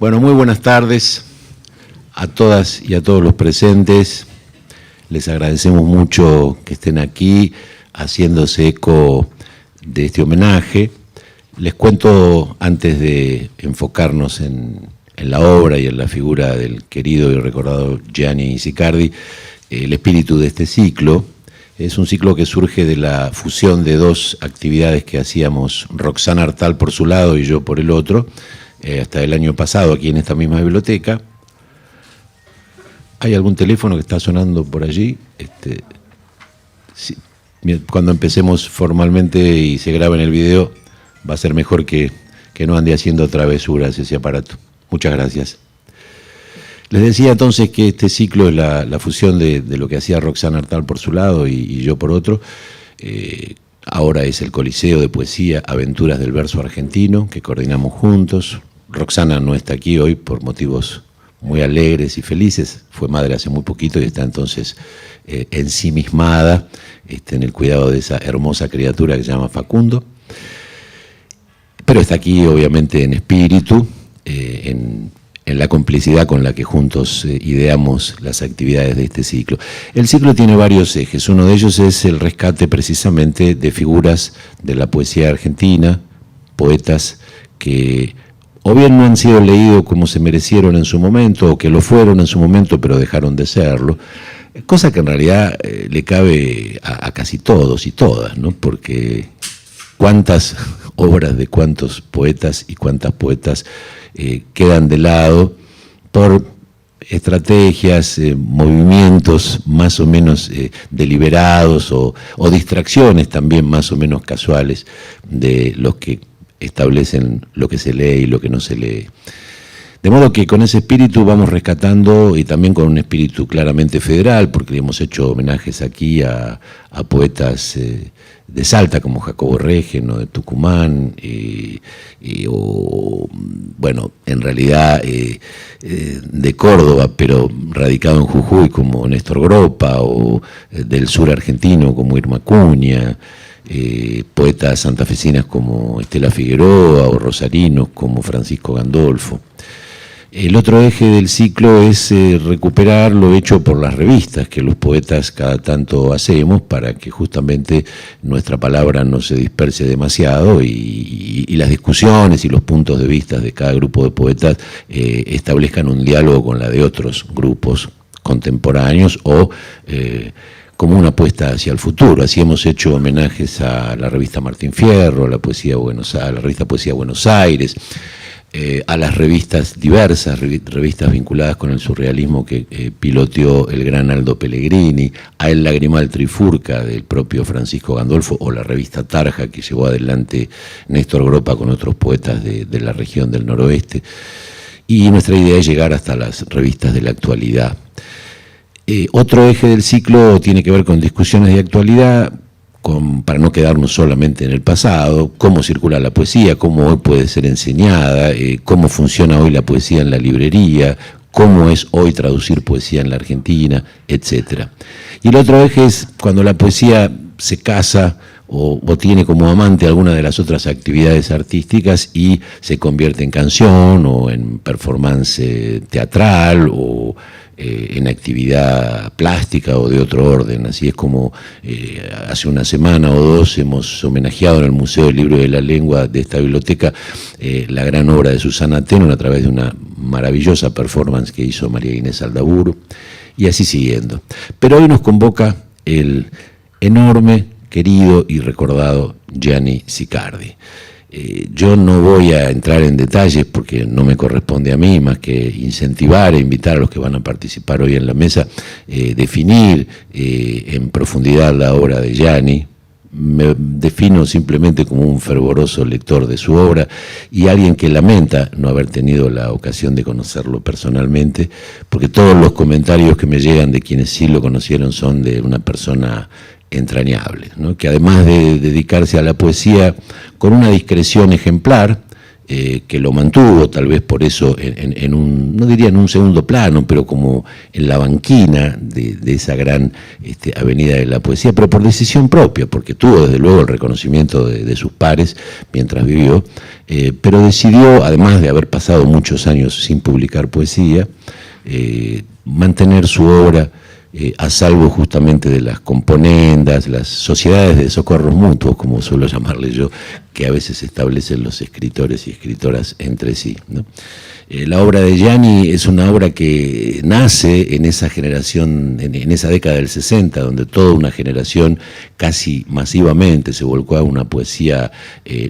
Bueno, muy buenas tardes a todas y a todos los presentes. Les agradecemos mucho que estén aquí haciéndose eco de este homenaje. Les cuento, antes de enfocarnos en la obra y en la figura del querido y recordado Gianni Sicardi, el espíritu de este ciclo. Es un ciclo que surge de la fusión de dos actividades que hacíamos Roxana Artal por su lado y yo por el otro, hasta el año pasado aquí en esta misma biblioteca. ¿Hay algún teléfono que está sonando por allí? Sí. Cuando empecemos formalmente y se grabe en el video, va a ser mejor que no ande haciendo travesuras ese aparato. Muchas gracias. Les decía entonces que este ciclo es la fusión de lo que hacía Roxana Artal por su lado y yo por otro. Ahora es el Coliseo de Poesía Aventuras del Verso Argentino, que coordinamos juntos. Roxana no está aquí hoy por motivos muy alegres y felices. Fue madre hace muy poquito y está entonces ensimismada en el cuidado de esa hermosa criatura que se llama Facundo. Pero está aquí obviamente en espíritu, en la complicidad con la que juntos ideamos las actividades de este ciclo. El ciclo tiene varios ejes. Uno de ellos es el rescate precisamente de figuras de la poesía argentina, poetas que o bien no han sido leídos como se merecieron en su momento, o que lo fueron en su momento pero dejaron de serlo, cosa que en realidad le cabe a casi todos y todas, ¿no? Porque cuántas obras de cuántos poetas y cuántas poetas quedan de lado por estrategias, movimientos más o menos deliberados o distracciones también más o menos casuales de los que establecen lo que se lee y lo que no se lee. De modo que con ese espíritu vamos rescatando, y también con un espíritu claramente federal, porque hemos hecho homenajes aquí a poetas de Salta, como Jacobo Regen, o de Tucumán, o, bueno, en realidad de Córdoba, pero radicado en Jujuy, como Néstor Gropa, o del sur argentino, como Irma Acuña, poetas santafesinas como Estela Figueroa, o rosarinos como Francisco Gandolfo. El otro eje del ciclo es recuperar lo hecho por las revistas que los poetas cada tanto hacemos para que justamente nuestra palabra no se disperse demasiado y las discusiones y los puntos de vista de cada grupo de poetas establezcan un diálogo con la de otros grupos contemporáneos o como una apuesta hacia el futuro. Así hemos hecho homenajes a la revista Martín Fierro, a la revista Poesía Buenos Aires, a las revistas diversas, revistas vinculadas con el surrealismo que piloteó el gran Aldo Pellegrini, a El Lagrimal Trifurca del propio Francisco Gandolfo, o la revista Tarja que llevó adelante Néstor Gropa con otros poetas de la región del noroeste. Y nuestra idea es llegar hasta las revistas de la actualidad. Otro eje del ciclo tiene que ver con discusiones de actualidad, para no quedarnos solamente en el pasado, cómo circula la poesía, cómo hoy puede ser enseñada, cómo funciona hoy la poesía en la librería, cómo es hoy traducir poesía en la Argentina, etc. Y el otro eje es cuando la poesía se casa o tiene como amante alguna de las otras actividades artísticas y se convierte en canción o en performance teatral o en actividad plástica o de otro orden. Así es como hace una semana o dos hemos homenajeado en el Museo del Libro y de la Lengua de esta biblioteca la gran obra de Susana Tenon a través de una maravillosa performance que hizo María Inés Aldaburu, y así siguiendo. Pero hoy nos convoca el enorme, querido y recordado Gianni Sicardi. Yo no voy a entrar en detalles porque no me corresponde a mí más que incentivar e invitar a los que van a participar hoy en la mesa, definir en profundidad la obra de Gianni. Me defino simplemente como un fervoroso lector de su obra y alguien que lamenta no haber tenido la ocasión de conocerlo personalmente, porque todos los comentarios que me llegan de quienes sí lo conocieron son de una persona entrañable, ¿no? Que además de dedicarse a la poesía con una discreción ejemplar, que lo mantuvo, tal vez por eso, en un, no diría en un segundo plano, pero como en la banquina de esa gran avenida de la poesía, pero por decisión propia, porque tuvo desde luego el reconocimiento de sus pares mientras vivió, pero decidió, además de haber pasado muchos años sin publicar poesía, mantener su obra a salvo justamente de las componendas, las sociedades de socorros mutuos, como suelo llamarle yo, que a veces establecen los escritores y escritoras entre sí, ¿no? La obra de Gianni es una obra que nace en esa generación, en esa década del 60, donde toda una generación casi masivamente se volcó a una poesía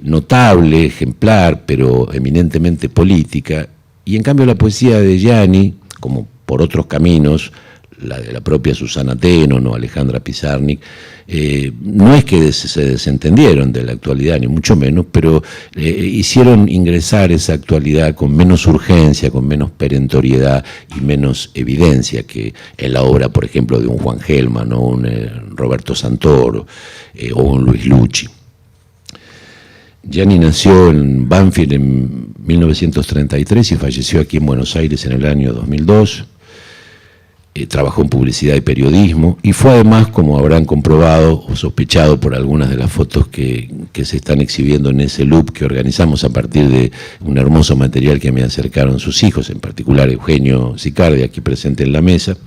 notable, ejemplar, pero eminentemente política, y en cambio la poesía de Gianni, como por otros caminos, la de la propia Susana Tenon o Alejandra Pizarnik, no es que se desentendieron de la actualidad, ni mucho menos, pero hicieron ingresar esa actualidad con menos urgencia, con menos perentoriedad y menos evidencia que en la obra, por ejemplo, de un Juan Gelman o un Roberto Santoro o un Luis Lucci. Gianni nació en Banfield en 1933 y falleció aquí en Buenos Aires en el año 2002. Trabajó en publicidad y periodismo y fue además, como habrán comprobado o sospechado por algunas de las fotos que se están exhibiendo en ese loop que organizamos a partir de un hermoso material que me acercaron sus hijos, en particular Eugenio Sicardi, aquí presente en la mesa.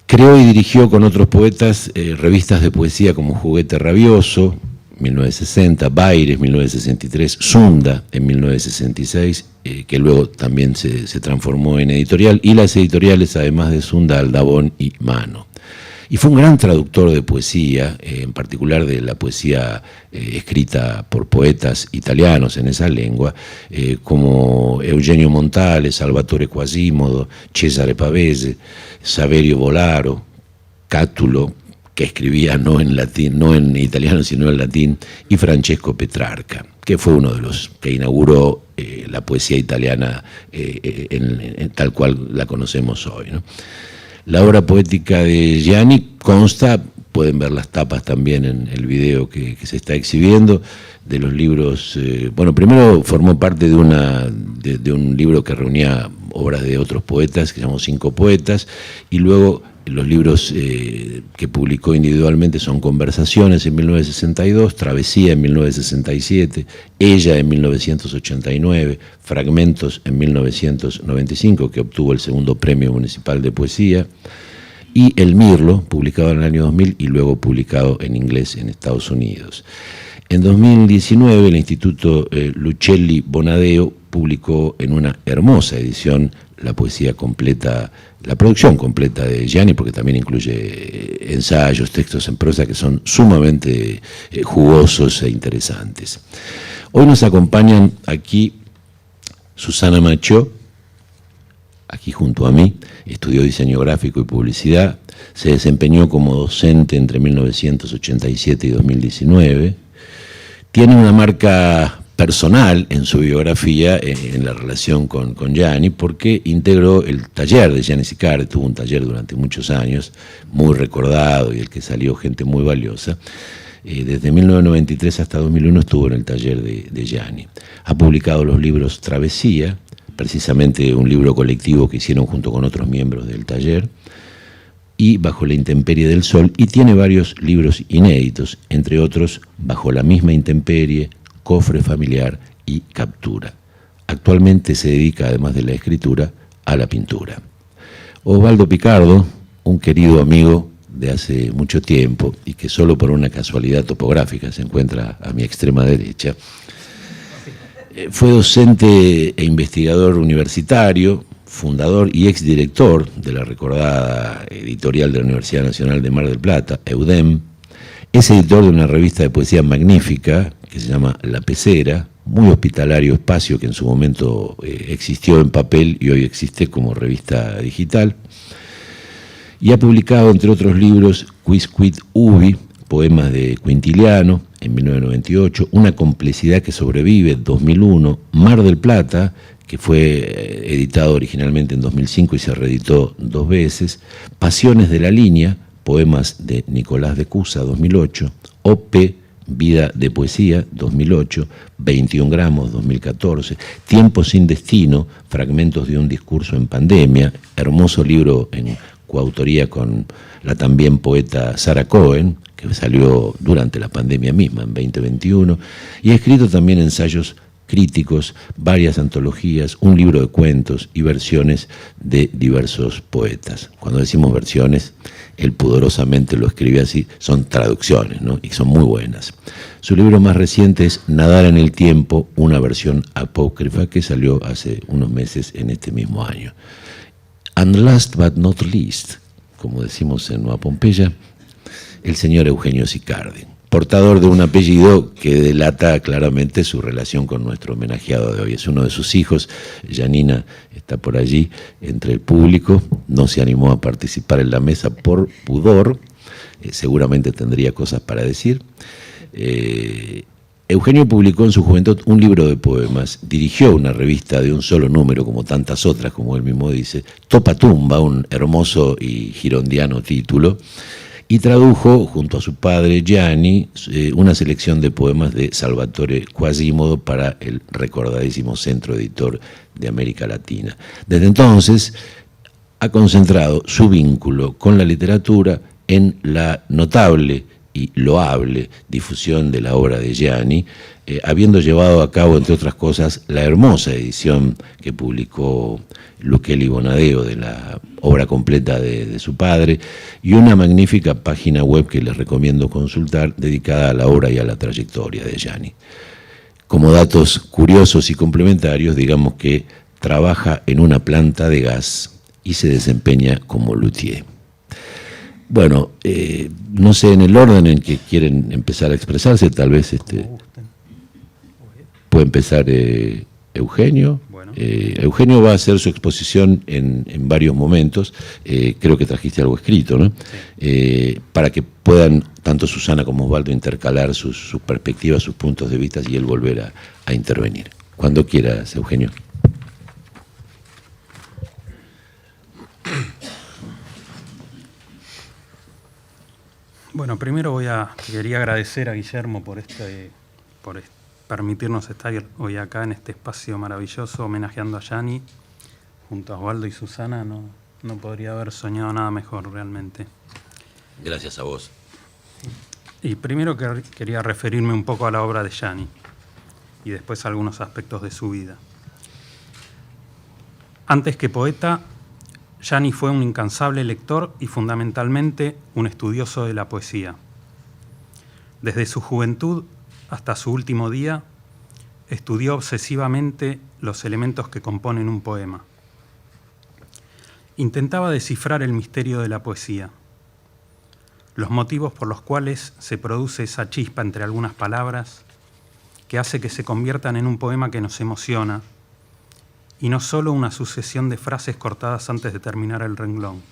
Creó y dirigió con otros poetas revistas de poesía como Juguete Rabioso, 1960, Baires, 1963, Zunda, en 1966, que luego también se transformó en editorial, y las editoriales, además de Zunda, Aldabón y Mano. Y fue un gran traductor de poesía, en particular de la poesía escrita por poetas italianos en esa lengua, como Eugenio Montale, Salvatore Quasimodo, Cesare Pavese, Saverio Bolaro, Cátulo, que escribía no en latín, no en italiano, sino en latín, y Francesco Petrarca, que fue uno de los que inauguró la poesía italiana tal cual la conocemos hoy, ¿no? La obra poética de Gianni consta, pueden ver las tapas también en el video que se está exhibiendo, de los libros, bueno, primero formó parte de un libro que reunía obras de otros poetas, que se llamó Cinco Poetas, y luego los libros que publicó individualmente son Conversaciones en 1962, Travesía en 1967, Ella en 1989, Fragmentos en 1995, que obtuvo el segundo Premio Municipal de Poesía, y El Mirlo, publicado en el año 2000 y luego publicado en inglés en Estados Unidos. En 2019 el Instituto Lucelli Bonadeo publicó en una hermosa edición la poesía completa, la producción completa de Gianni, porque también incluye ensayos, textos en prosa que son sumamente jugosos e interesantes. Hoy nos acompañan aquí Susana Machó, aquí junto a mí, estudió diseño gráfico y publicidad, se desempeñó como docente entre 1987 y 2019, tiene una marca personal en su biografía en la relación con Gianni, porque integró el taller de Gianni Sicardi, tuvo un taller durante muchos años, muy recordado y el que salió gente muy valiosa. Desde 1993 hasta 2001 estuvo en el taller de Gianni. Ha publicado los libros Travesía, precisamente un libro colectivo que hicieron junto con otros miembros del taller, y Bajo la intemperie del sol, y tiene varios libros inéditos, entre otros Bajo la misma intemperie, Cofre familiar y Captura. Actualmente se dedica, además de la escritura, a la pintura. Osvaldo Picardo, un querido amigo de hace mucho tiempo y que solo por una casualidad topográfica se encuentra a mi extrema derecha, fue docente e investigador universitario, fundador y exdirector de la recordada editorial de la Universidad Nacional de Mar del Plata, EUDEM. Es editor de una revista de poesía magnífica que se llama La Pecera, muy hospitalario espacio que en su momento existió en papel y hoy existe como revista digital. Y ha publicado, entre otros libros, Quisquid Ubi, poemas de Quintiliano, en 1998, Una complicidad que sobrevive, 2001, Mar del Plata, que fue editado originalmente en 2005 y se reeditó 2 veces, Pasiones de la Línea, poemas de Nicolás de Cusa, 2008, OP, Vida de Poesía, 2008, 21 gramos, 2014, Tiempo sin destino, fragmentos de un discurso en pandemia, hermoso libro en coautoría con la también poeta Sarah Cohen, que salió durante la pandemia misma, en 2021, y ha escrito también ensayos críticos, varias antologías, un libro de cuentos y versiones de diversos poetas. Cuando decimos versiones, él pudorosamente lo escribe así, son traducciones, ¿no? Y son muy buenas. Su libro más reciente es Nadar en el tiempo, una versión apócrifa que salió hace unos meses en este mismo año. And last but not least, como decimos en Nueva Pompeya, el señor Eugenio Sicardi, portador de un apellido que delata claramente su relación con nuestro homenajeado de hoy. Es uno de sus hijos, Janina está por allí entre el público, no se animó a participar en la mesa por pudor, seguramente tendría cosas para decir. Eugenio publicó en su juventud un libro de poemas, dirigió una revista de un solo número, como tantas otras, como él mismo dice, Topa Tumba, un hermoso y girondiano título, y tradujo, junto a su padre Gianni, una selección de poemas de Salvatore Quasimodo para el recordadísimo Centro Editor de América Latina. Desde entonces ha concentrado su vínculo con la literatura en la notable y loable difusión de la obra de Gianni, habiendo llevado a cabo, entre otras cosas, la hermosa edición que publicó Luquelli Bonadeo de la obra completa de su padre, y una magnífica página web que les recomiendo consultar, dedicada a la obra y a la trayectoria de Gianni. Como datos curiosos y complementarios, digamos que trabaja en una planta de gas y se desempeña como luthier. Bueno, no sé en el orden en que quieren empezar a expresarse, tal vez puede empezar Eugenio. Bueno. Eugenio va a hacer su exposición en varios momentos, creo que trajiste algo escrito, ¿no? Sí. Para que puedan tanto Susana como Osvaldo intercalar sus perspectivas, sus puntos de vista y él volver a intervenir. Cuando quieras, Eugenio. Bueno, primero quería agradecer a Guillermo por permitirnos estar hoy acá en este espacio maravilloso homenajeando a Gianni junto a Osvaldo y Susana. No podría haber soñado nada mejor realmente. Gracias a vos. Y primero quería referirme un poco a la obra de Gianni y después a algunos aspectos de su vida. Antes que poeta, Gianni fue un incansable lector y fundamentalmente un estudioso de la poesía. Desde su juventud hasta su último día, estudió obsesivamente los elementos que componen un poema. Intentaba descifrar el misterio de la poesía, los motivos por los cuales se produce esa chispa entre algunas palabras que hace que se conviertan en un poema que nos emociona, y no solo una sucesión de frases cortadas antes de terminar el renglón.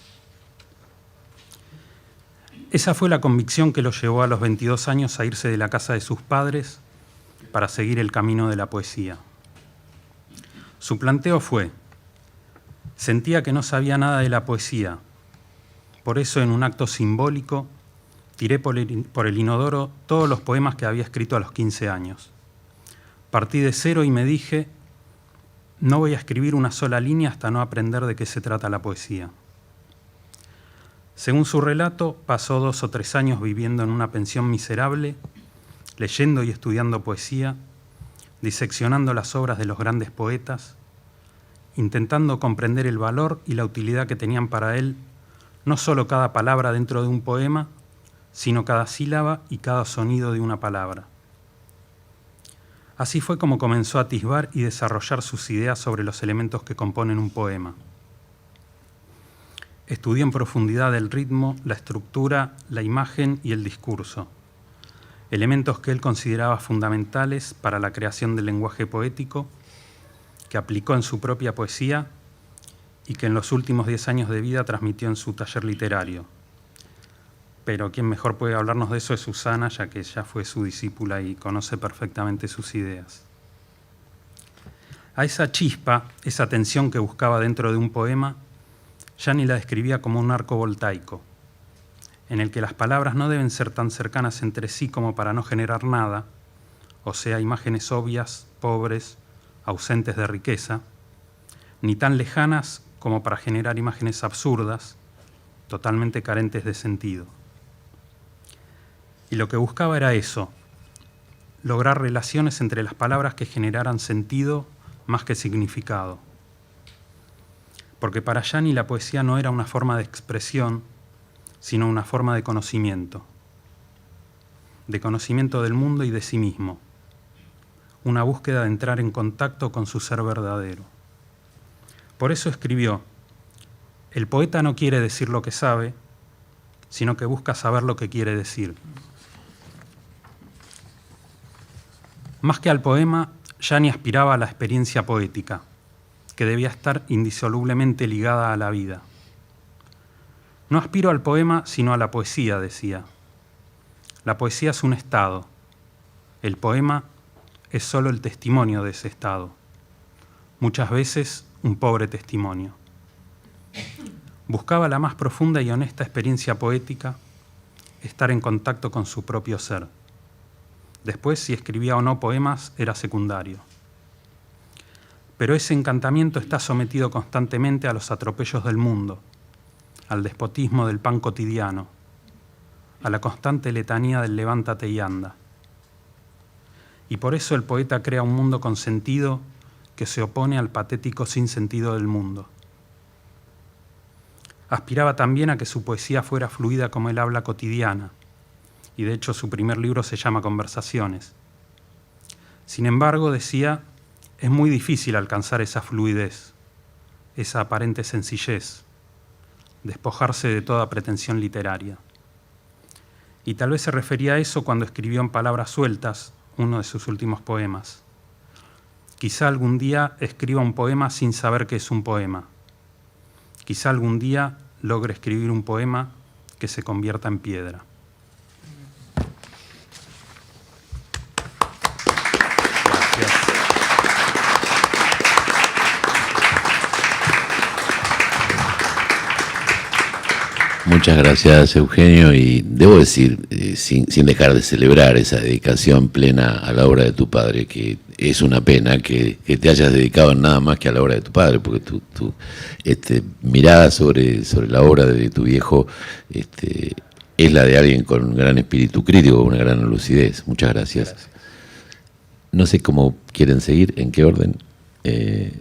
Esa fue la convicción que lo llevó a los 22 años a irse de la casa de sus padres para seguir el camino de la poesía. Su planteo fue: sentía que no sabía nada de la poesía, por eso en un acto simbólico tiré por el inodoro todos los poemas que había escrito a los 15 años. Partí de cero y me dije: no voy a escribir una sola línea hasta no aprender de qué se trata la poesía. Según su relato, pasó 2 o 3 años viviendo en una pensión miserable, leyendo y estudiando poesía, diseccionando las obras de los grandes poetas, intentando comprender el valor y la utilidad que tenían para él no solo cada palabra dentro de un poema, sino cada sílaba y cada sonido de una palabra. Así fue como comenzó a atisbar y desarrollar sus ideas sobre los elementos que componen un poema. Estudió en profundidad el ritmo, la estructura, la imagen y el discurso, elementos que él consideraba fundamentales para la creación del lenguaje poético, que aplicó en su propia poesía y que en los últimos 10 años de vida transmitió en su taller literario. Pero quien mejor puede hablarnos de eso es Susana, ya que ella fue su discípula y conoce perfectamente sus ideas. A esa chispa, esa tensión que buscaba dentro de un poema, Gianni la describía como un arco voltaico. en el que las palabras no deben ser tan cercanas entre sí como para no generar nada, o sea, imágenes obvias, pobres, ausentes de riqueza, ni tan lejanas como para generar imágenes absurdas, totalmente carentes de sentido. Y lo que buscaba era eso, lograr relaciones entre las palabras que generaran sentido más que significado. Porque para Gianni la poesía no era una forma de expresión, sino una forma de conocimiento del mundo y de sí mismo, una búsqueda de entrar en contacto con su ser verdadero. Por eso escribió: el poeta no quiere decir lo que sabe, sino que busca saber lo que quiere decir. Más que al poema, Gianni aspiraba a la experiencia poética, que debía estar indisolublemente ligada a la vida. No aspiro al poema, sino a la poesía, decía. La poesía es un estado. El poema es solo el testimonio de ese estado. Muchas veces un pobre testimonio. Buscaba la más profunda y honesta experiencia poética, estar en contacto con su propio ser. Después, si escribía o no poemas, era secundario. Pero ese encantamiento está sometido constantemente a los atropellos del mundo, al despotismo del pan cotidiano, a la constante letanía del levántate y anda. Y por eso el poeta crea un mundo con sentido que se opone al patético sinsentido del mundo. Aspiraba también a que su poesía fuera fluida como el habla cotidiana, y de hecho su primer libro se llama Conversaciones. Sin embargo, decía, es muy difícil alcanzar esa fluidez, esa aparente sencillez, despojarse de toda pretensión literaria. Y tal vez se refería a eso cuando escribió en Palabras sueltas uno de sus últimos poemas. Quizá algún día escriba un poema sin saber que es un poema. Quizá algún día logre escribir un poema que se convierta en piedra. Muchas gracias, Eugenio, y debo decir, sin dejar de celebrar esa dedicación plena a la obra de tu padre, que es una pena que te hayas dedicado nada más que a la obra de tu padre, porque tu mirada sobre la obra de tu viejo es la de alguien con un gran espíritu crítico, una gran lucidez. Muchas gracias. No sé cómo quieren seguir, en qué orden,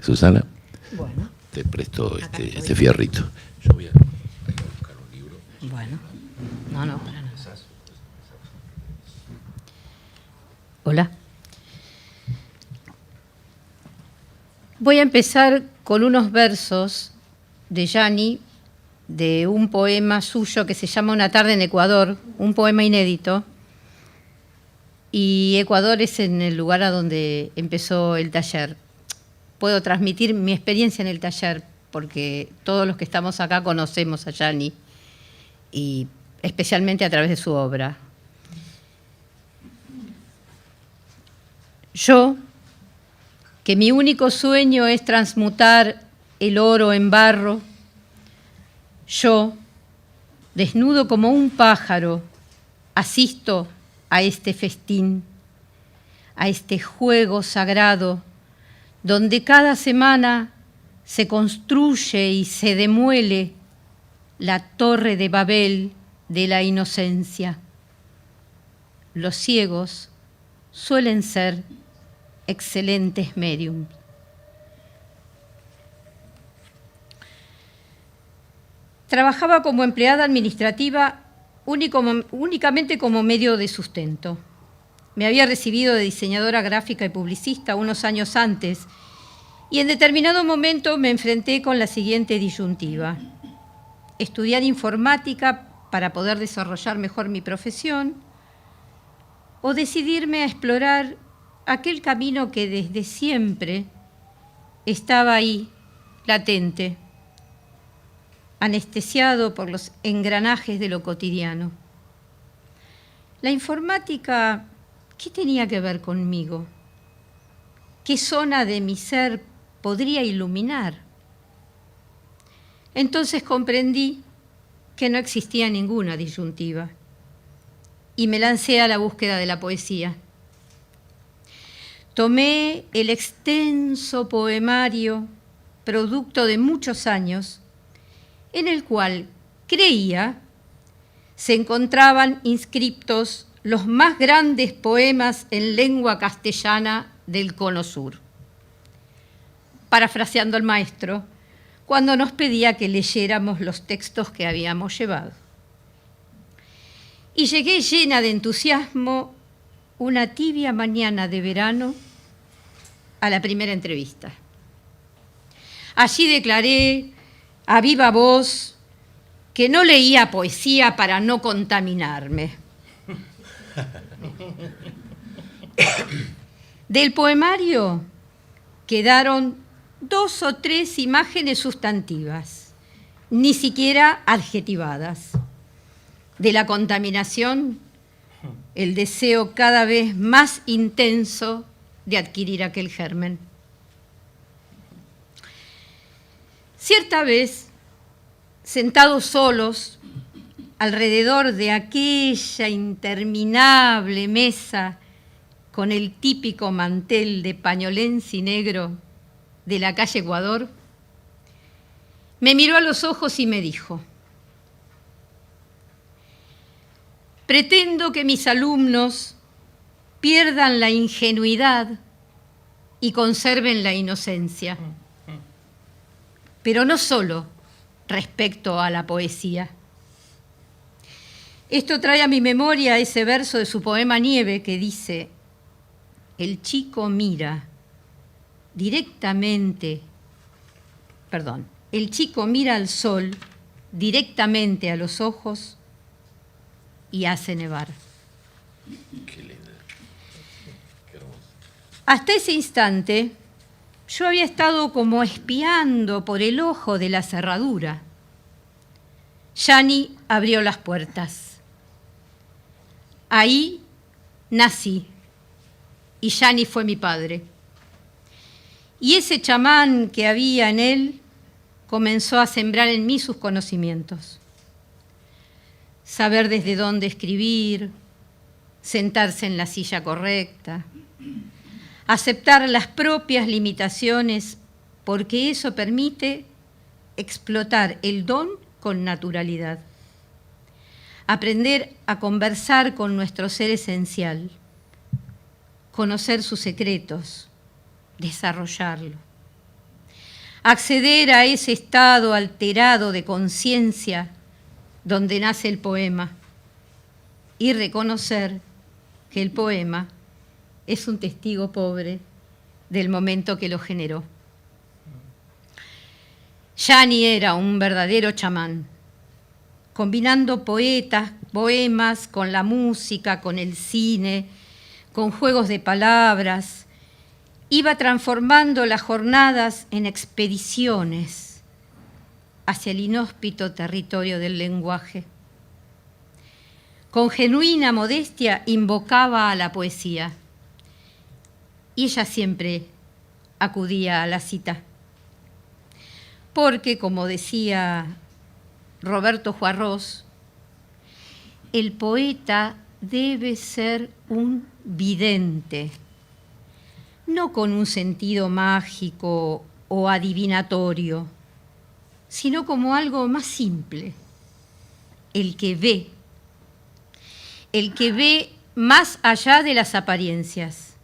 Susana. Bueno. Te presto este fierrito. Yo voy a... Bueno, no, para nada. Hola. Voy a empezar con unos versos de Gianni, de un poema suyo que se llama Una tarde en Ecuador, un poema inédito. Y Ecuador es en el lugar a donde empezó el taller. Puedo transmitir mi experiencia en el taller, porque todos los que estamos acá conocemos a Gianni, y especialmente a través de su obra. Yo, que mi único sueño es transmutar el oro en barro, yo, desnudo como un pájaro, asisto a este festín, a este juego sagrado, donde cada semana se construye y se demuele la torre de Babel de la inocencia. Los ciegos suelen ser excelentes médiums. Trabajaba como empleada administrativa únicamente como medio de sustento. Me había recibido de diseñadora gráfica y publicista unos años antes y en determinado momento me enfrenté con la siguiente disyuntiva: estudiar informática para poder desarrollar mejor mi profesión o decidirme a explorar aquel camino que desde siempre estaba ahí, latente, anestesiado por los engranajes de lo cotidiano. La informática, ¿qué tenía que ver conmigo? ¿Qué zona de mi ser podría iluminar? Entonces comprendí que no existía ninguna disyuntiva y me lancé a la búsqueda de la poesía. Tomé el extenso poemario, producto de muchos años, en el cual creía se encontraban inscriptos los más grandes poemas en lengua castellana del Cono Sur. Parafraseando al maestro, cuando nos pedía que leyéramos los textos que habíamos llevado. Y llegué llena de entusiasmo una tibia mañana de verano a la primera entrevista. Allí declaré a viva voz que no leía poesía para no contaminarme. Del poemario quedaron 2 o 3 imágenes sustantivas, ni siquiera adjetivadas. De la contaminación, el deseo cada vez más intenso de adquirir aquel germen. Cierta vez, sentados solos alrededor de aquella interminable mesa con el típico mantel de pañolensi negro de la calle Ecuador, me miró a los ojos y me dijo: pretendo que mis alumnos pierdan la ingenuidad y conserven la inocencia, pero no solo respecto a la poesía. Esto trae a mi memoria ese verso de su poema Nieve que dice: el chico mira al sol directamente a los ojos y hace nevar. Qué lindo. Qué hermoso. Hasta ese instante, yo había estado como espiando por el ojo de la cerradura. Yani abrió las puertas. Ahí nací y Yani fue mi padre. Y ese chamán que había en él comenzó a sembrar en mí sus conocimientos. Saber desde dónde escribir, sentarse en la silla correcta, aceptar las propias limitaciones, porque eso permite explotar el don con naturalidad. Aprender a conversar con nuestro ser esencial, conocer sus secretos, desarrollarlo. Acceder a ese estado alterado de conciencia donde nace el poema y reconocer que el poema es un testigo pobre del momento que lo generó. Yani era un verdadero chamán, combinando poemas con la música, con el cine, con juegos de palabras. Iba transformando las jornadas en expediciones hacia el inhóspito territorio del lenguaje. Con genuina modestia invocaba a la poesía y ella siempre acudía a la cita. Porque, como decía Roberto Juarros, el poeta debe ser un vidente, no con un sentido mágico o adivinatorio, sino como algo más simple, el que ve más allá de las apariencias,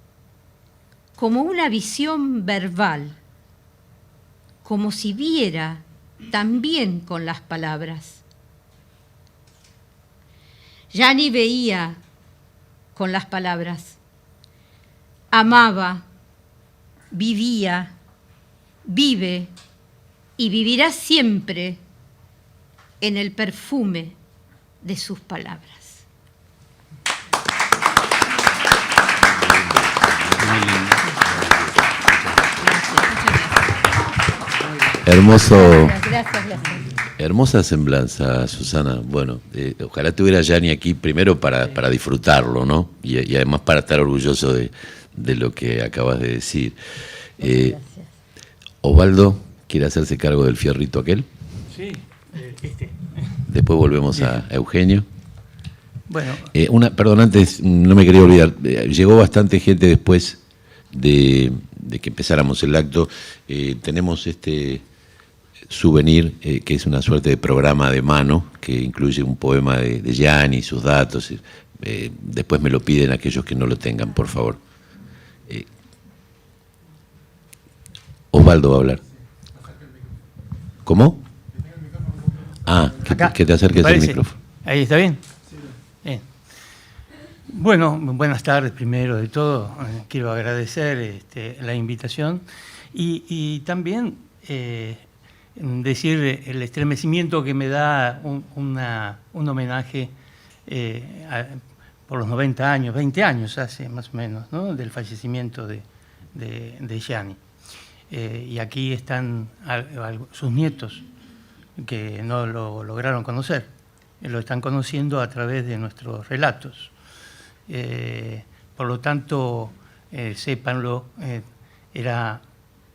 como una visión verbal, como si viera también con las palabras. Yani veía con las palabras, amaba, vivía, vive y vivirá siempre en el perfume de sus palabras. Hermoso. Gracias. Hermosa semblanza, Susana. Bueno, ojalá tuviera Yani aquí primero para disfrutarlo, ¿no? Y además para estar orgulloso de lo que acabas de decir. Gracias. Osvaldo, ¿quiere hacerse cargo del fierrito aquel? Sí, después volvemos a Eugenio. Bueno. Perdón, antes no me quería olvidar, llegó bastante gente después de que empezáramos el acto. Tenemos este souvenir, que es una suerte de programa de mano, que incluye un poema de Gianni y sus datos. Después me lo piden aquellos que no lo tengan, por favor. Osvaldo va a hablar. ¿Cómo? Que te acerques al micrófono. ¿Ahí está bien? Bien. Bueno, buenas tardes primero de todo. Quiero agradecer la invitación y también decir el estremecimiento que me da un homenaje por los 90 años, 20 años hace más o menos, ¿no?, del fallecimiento de Gianni. Y aquí están sus nietos, que no lo lograron conocer, lo están conociendo a través de nuestros relatos. Por lo tanto, sépanlo, era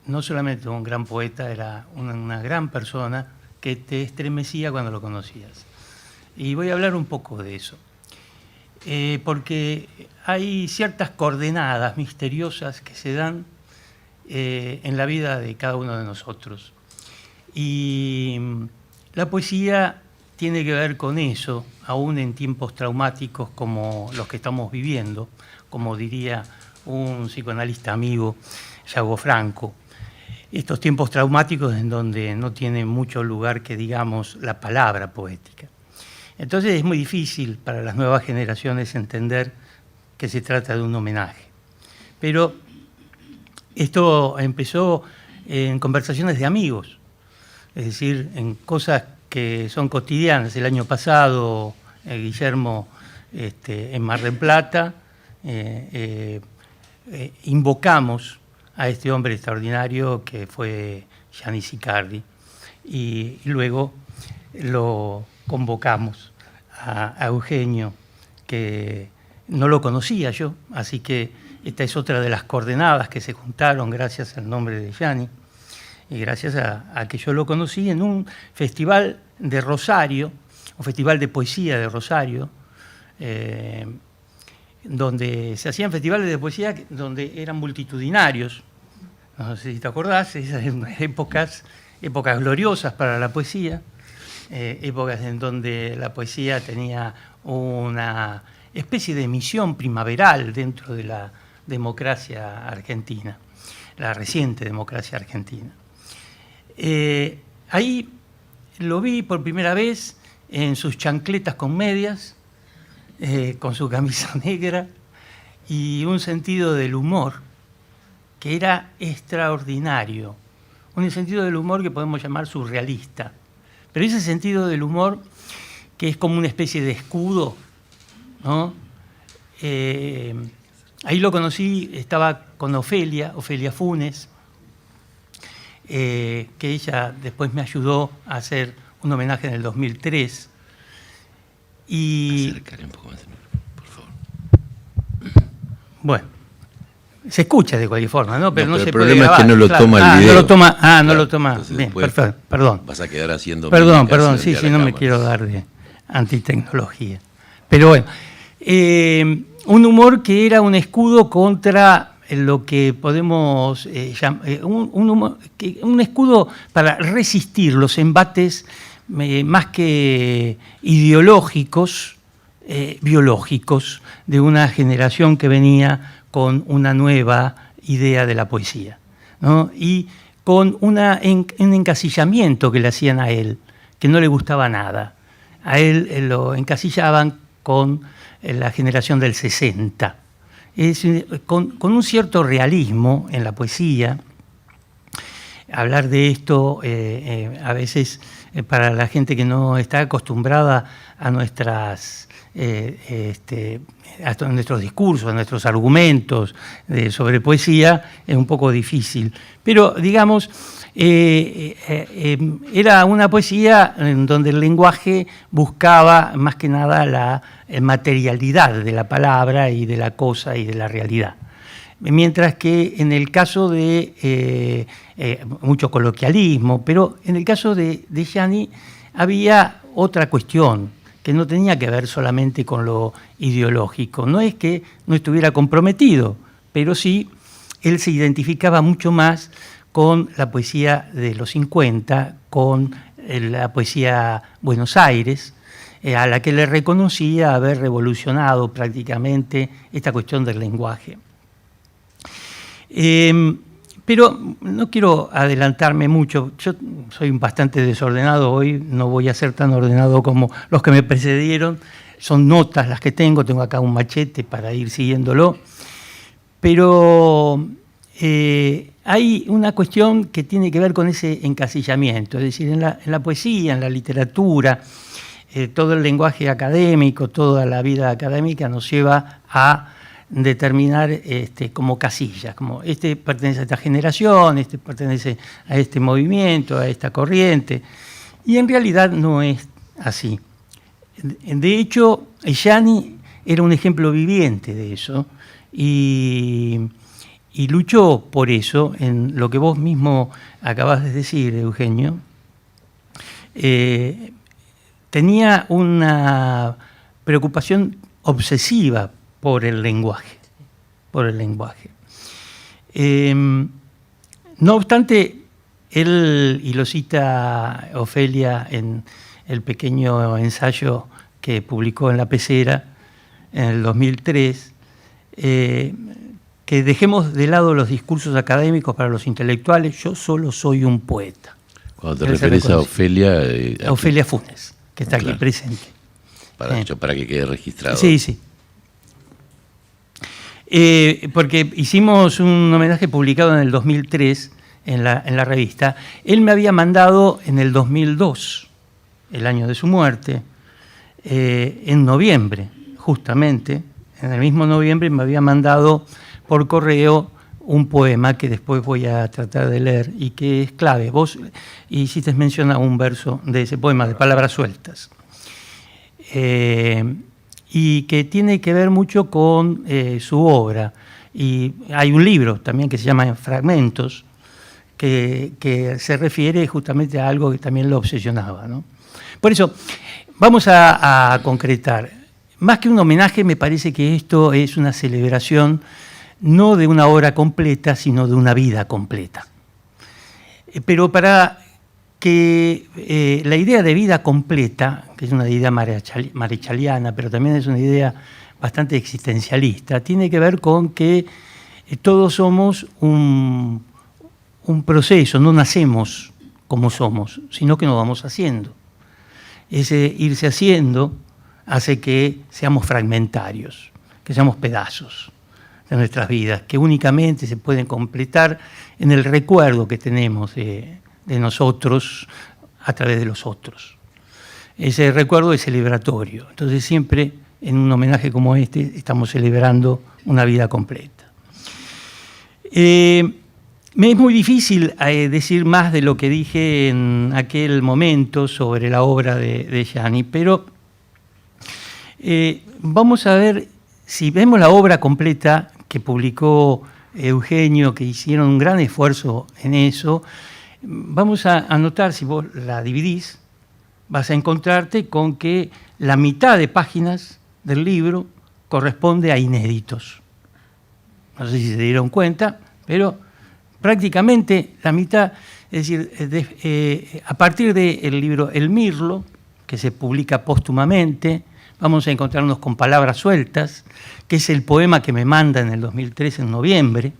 no solamente un gran poeta, era una gran persona que te estremecía cuando lo conocías. Y voy a hablar un poco de eso, porque hay ciertas coordenadas misteriosas que se dan en la vida de cada uno de nosotros. Y la poesía tiene que ver con eso, aún en tiempos traumáticos como los que estamos viviendo, como diría un psicoanalista amigo, Yago Franco. Estos tiempos traumáticos en donde no tiene mucho lugar que digamos la palabra poética. Entonces es muy difícil para las nuevas generaciones entender que se trata de un homenaje. Pero esto empezó en conversaciones de amigos, es decir, en cosas que son cotidianas. El año pasado, Guillermo, en Mar del Plata, invocamos a este hombre extraordinario que fue Gianni Siccardi, y luego lo convocamos a Eugenio, que no lo conocía yo, así que esta es otra de las coordenadas que se juntaron gracias al nombre de Gianni y gracias a que yo lo conocí en un festival de Rosario, un festival de poesía de Rosario, donde se hacían festivales de poesía donde eran multitudinarios. No sé si te acordás, esas épocas gloriosas para la poesía, épocas en donde la poesía tenía una especie de misión primaveral dentro de la democracia argentina, la reciente democracia argentina. Ahí lo vi por primera vez en sus chancletas con medias, con su camisa negra y un sentido del humor que era extraordinario, un sentido del humor que podemos llamar surrealista, pero ese sentido del humor que es como una especie de escudo, ¿no? Ahí lo conocí, estaba con Ofelia Funes, que ella después me ayudó a hacer un homenaje en el 2003. Y acércale un poco más, por favor. Bueno, se escucha de cualquier forma, ¿no? Pero no se puede grabar. El problema es que no lo toma el video. No lo toma. Entonces, bien, perfecto, perdón. Vas a quedar haciendo... Perdón, sí, no me quiero dar de antitecnología. Pero bueno, un humor que era un escudo contra lo que podemos llamar, un escudo para resistir los embates más que ideológicos, biológicos, de una generación que venía con una nueva idea de la poesía, ¿no? Y con un encasillamiento que le hacían a él, que no le gustaba nada. A él lo encasillaban con la generación del 60. Con un cierto realismo en la poesía. Hablar de esto a veces para la gente que no está acostumbrada a nuestros discursos, a nuestros argumentos sobre poesía, es un poco difícil. Pero, digamos, era una poesía en donde el lenguaje buscaba más que nada la materialidad de la palabra y de la cosa y de la realidad. Mientras que en el caso de mucho coloquialismo, pero en el caso de Gianni había otra cuestión que no tenía que ver solamente con lo ideológico. No es que no estuviera comprometido, pero sí él se identificaba mucho más con la poesía de los 50, con la poesía Buenos Aires, a la que le reconocía haber revolucionado prácticamente esta cuestión del lenguaje. Pero no quiero adelantarme mucho, yo soy bastante desordenado hoy, no voy a ser tan ordenado como los que me precedieron, son notas las que tengo acá un machete para ir siguiéndolo, pero hay una cuestión que tiene que ver con ese encasillamiento, es decir, en la poesía, en la literatura, todo el lenguaje académico, toda la vida académica nos lleva a determinar como casillas, como este pertenece a esta generación, este pertenece a este movimiento, a esta corriente, y en realidad no es así. De hecho, Gianni era un ejemplo viviente de eso y luchó por eso, en lo que vos mismo acabás de decir, Eugenio. Tenía una preocupación obsesiva por el lenguaje. No obstante, él, y lo cita Ofelia en el pequeño ensayo que publicó en La Pecera en el 2003, que dejemos de lado los discursos académicos para los intelectuales, yo solo soy un poeta. Cuando te refieres a Ofelia... a Ofelia Funes, que está aquí presente. Para que quede registrado. Sí, sí. Porque hicimos un homenaje publicado en el 2003 en la revista. Él me había mandado en el 2002, el año de su muerte, en noviembre, justamente, en el mismo noviembre me había mandado por correo un poema que después voy a tratar de leer y que es clave. Vos hiciste mención a un verso de ese poema, de Palabras Sueltas. Y que tiene que ver mucho con su obra. Y hay un libro también que se llama Fragmentos, que se refiere justamente a algo que también lo obsesionaba, ¿no? Por eso, vamos a concretar. Más que un homenaje, me parece que esto es una celebración no de una obra completa, sino de una vida completa. Pero para que la idea de vida completa, que es una idea marechaliana, pero también es una idea bastante existencialista, tiene que ver con que todos somos un proceso, no nacemos como somos, sino que nos vamos haciendo. Ese irse haciendo hace que seamos fragmentarios, que seamos pedazos de nuestras vidas, que únicamente se pueden completar en el recuerdo que tenemos de nosotros a través de los otros. Ese recuerdo es celebratorio. Entonces siempre en un homenaje como este estamos celebrando una vida completa. Me es muy difícil decir más de lo que dije en aquel momento sobre la obra de Gianni, pero vamos a ver, si vemos la obra completa que publicó Eugenio, que hicieron un gran esfuerzo en eso, vamos a notar, si vos la dividís, vas a encontrarte con que la mitad de páginas del libro corresponde a inéditos. No sé si se dieron cuenta, pero prácticamente la mitad, es decir, a partir del libro El Mirlo, que se publica póstumamente, vamos a encontrarnos con Palabras Sueltas, que es el poema que me manda en el 2003, en noviembre.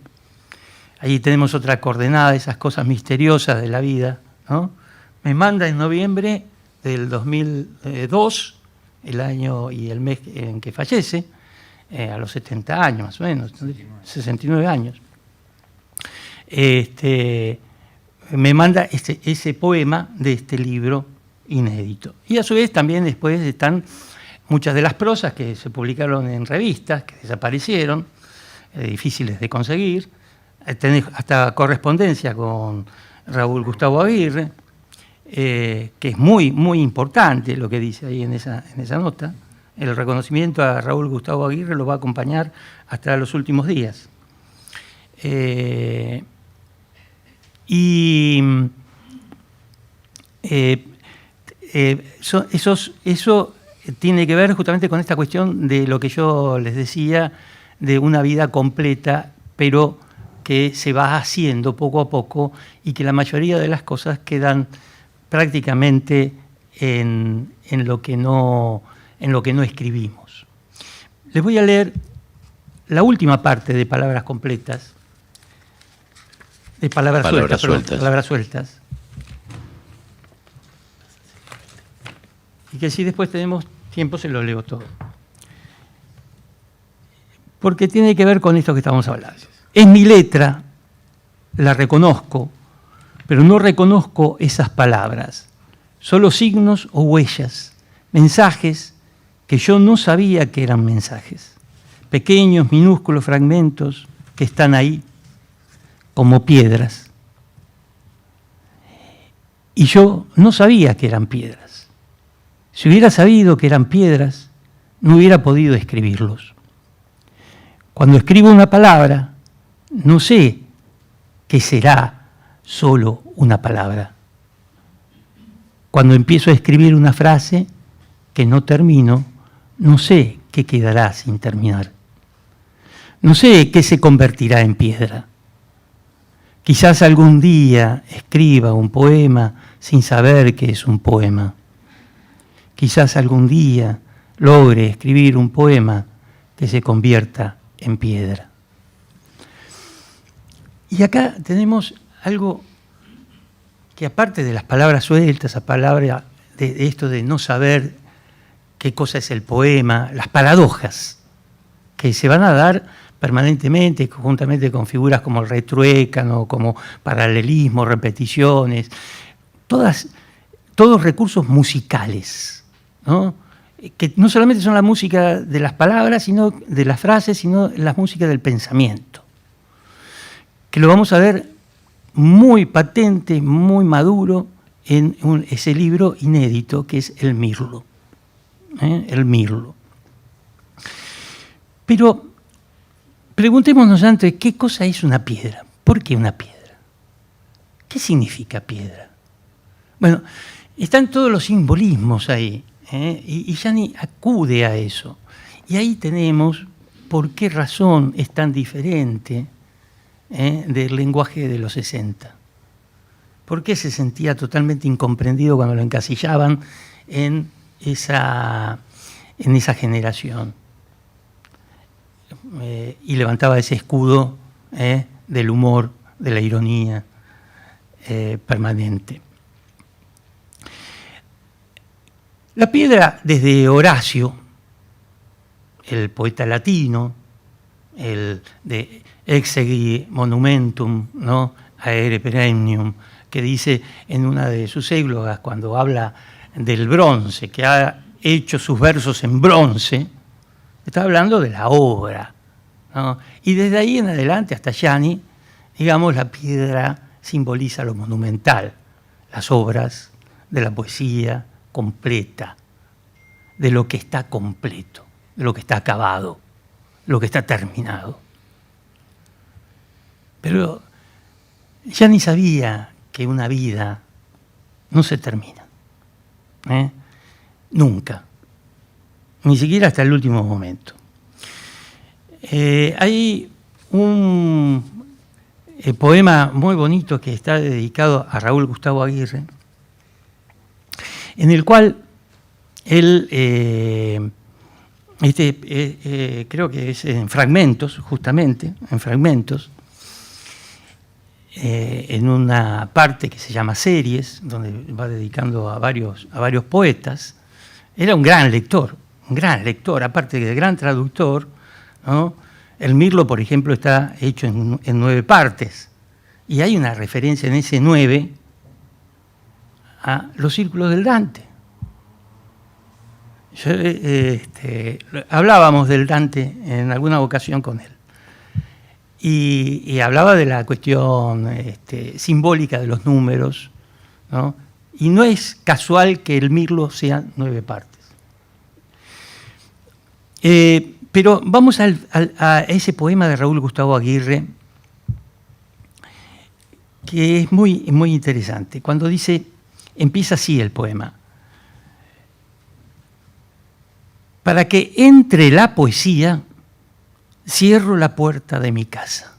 Ahí tenemos otra coordenada de esas cosas misteriosas de la vida, ¿no? Me manda en noviembre del 2002, el año y el mes en que fallece, a los 70 años más o menos, 69 años. Me manda ese poema de este libro inédito. Y a su vez también después están muchas de las prosas que se publicaron en revistas, que desaparecieron, difíciles de conseguir. Tenés hasta correspondencia con Raúl Gustavo Aguirre, que es muy, muy importante lo que dice ahí en esa nota. El reconocimiento a Raúl Gustavo Aguirre lo va a acompañar hasta los últimos días. eso tiene que ver justamente con esta cuestión de lo que yo les decía, de una vida completa, pero que se va haciendo poco a poco y que la mayoría de las cosas quedan prácticamente en lo que no escribimos. Les voy a leer la última parte de Palabras Completas, de Palabras Sueltas. Y que si después tenemos tiempo se lo leo todo. Porque tiene que ver con esto que estamos hablando. Es mi letra, la reconozco, pero no reconozco esas palabras. Solo signos o huellas, mensajes que yo no sabía que eran mensajes. Pequeños, minúsculos fragmentos que están ahí como piedras. Y yo no sabía que eran piedras. Si hubiera sabido que eran piedras, no hubiera podido escribirlos. Cuando escribo una palabra, no sé que será solo una palabra. Cuando empiezo a escribir una frase que no termino, no sé qué quedará sin terminar. No sé qué se convertirá en piedra. Quizás algún día escriba un poema sin saber que es un poema. Quizás algún día logre escribir un poema que se convierta en piedra. Y acá tenemos algo que, aparte de las palabras sueltas, a palabra de esto de no saber qué cosa es el poema, las paradojas que se van a dar permanentemente, juntamente con figuras como el retruécano, como paralelismo, repeticiones, todos recursos musicales, ¿no? Que no solamente son la música de las palabras, sino de las frases, sino la música del pensamiento, que lo vamos a ver muy patente, muy maduro en ese libro inédito que es El Mirlo. El Mirlo. Pero preguntémonos antes, ¿qué cosa es una piedra? ¿Por qué una piedra? ¿Qué significa piedra? Bueno, están todos los simbolismos ahí, y Gianni acude a eso. Y ahí tenemos por qué razón es tan diferente del lenguaje de los 60. ¿Por qué se sentía totalmente incomprendido cuando lo encasillaban en esa generación? Y levantaba ese escudo del humor, de la ironía permanente. La piedra, desde Horacio, el poeta latino, el de exegi monumentum, ¿no? Aere perennium, que dice en una de sus églogas, cuando habla del bronce, que ha hecho sus versos en bronce, está hablando de la obra, ¿no? Y desde ahí en adelante hasta Gianni, digamos, la piedra simboliza lo monumental, las obras de la poesía completa, de lo que está completo, de lo que está acabado, de lo que está terminado. Pero Gianni sabía que una vida no se termina, nunca, ni siquiera hasta el último momento. Hay un poema muy bonito que está dedicado a Raúl Gustavo Aguirre, en el cual él, creo que es en fragmentos, justamente, en fragmentos, en una parte que se llama Series, donde va dedicando a varios poetas. Era un gran lector, aparte de gran traductor, ¿no? El Mirlo, por ejemplo, está hecho en 9 partes, y hay una referencia en ese 9 a los círculos del Dante. Hablábamos del Dante en alguna ocasión con él, y hablaba de la cuestión simbólica de los números, ¿no? Y no es casual que el Mirlo sea 9 partes. Pero vamos a ese poema de Raúl Gustavo Aguirre, que es muy, muy interesante. Cuando dice, empieza así el poema: Para que entre la poesía, cierro la puerta de mi casa.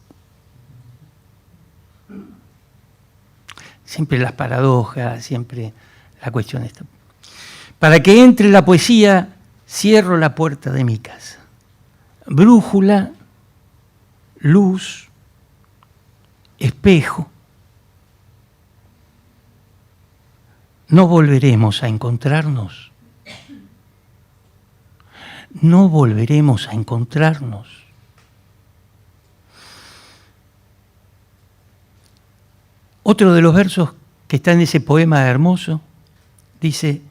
Siempre las paradojas, siempre la cuestión esta. Para que entre la poesía, cierro la puerta de mi casa. Brújula, luz, espejo. No volveremos a encontrarnos. No volveremos a encontrarnos. Otro de los versos que está en ese poema hermoso dice: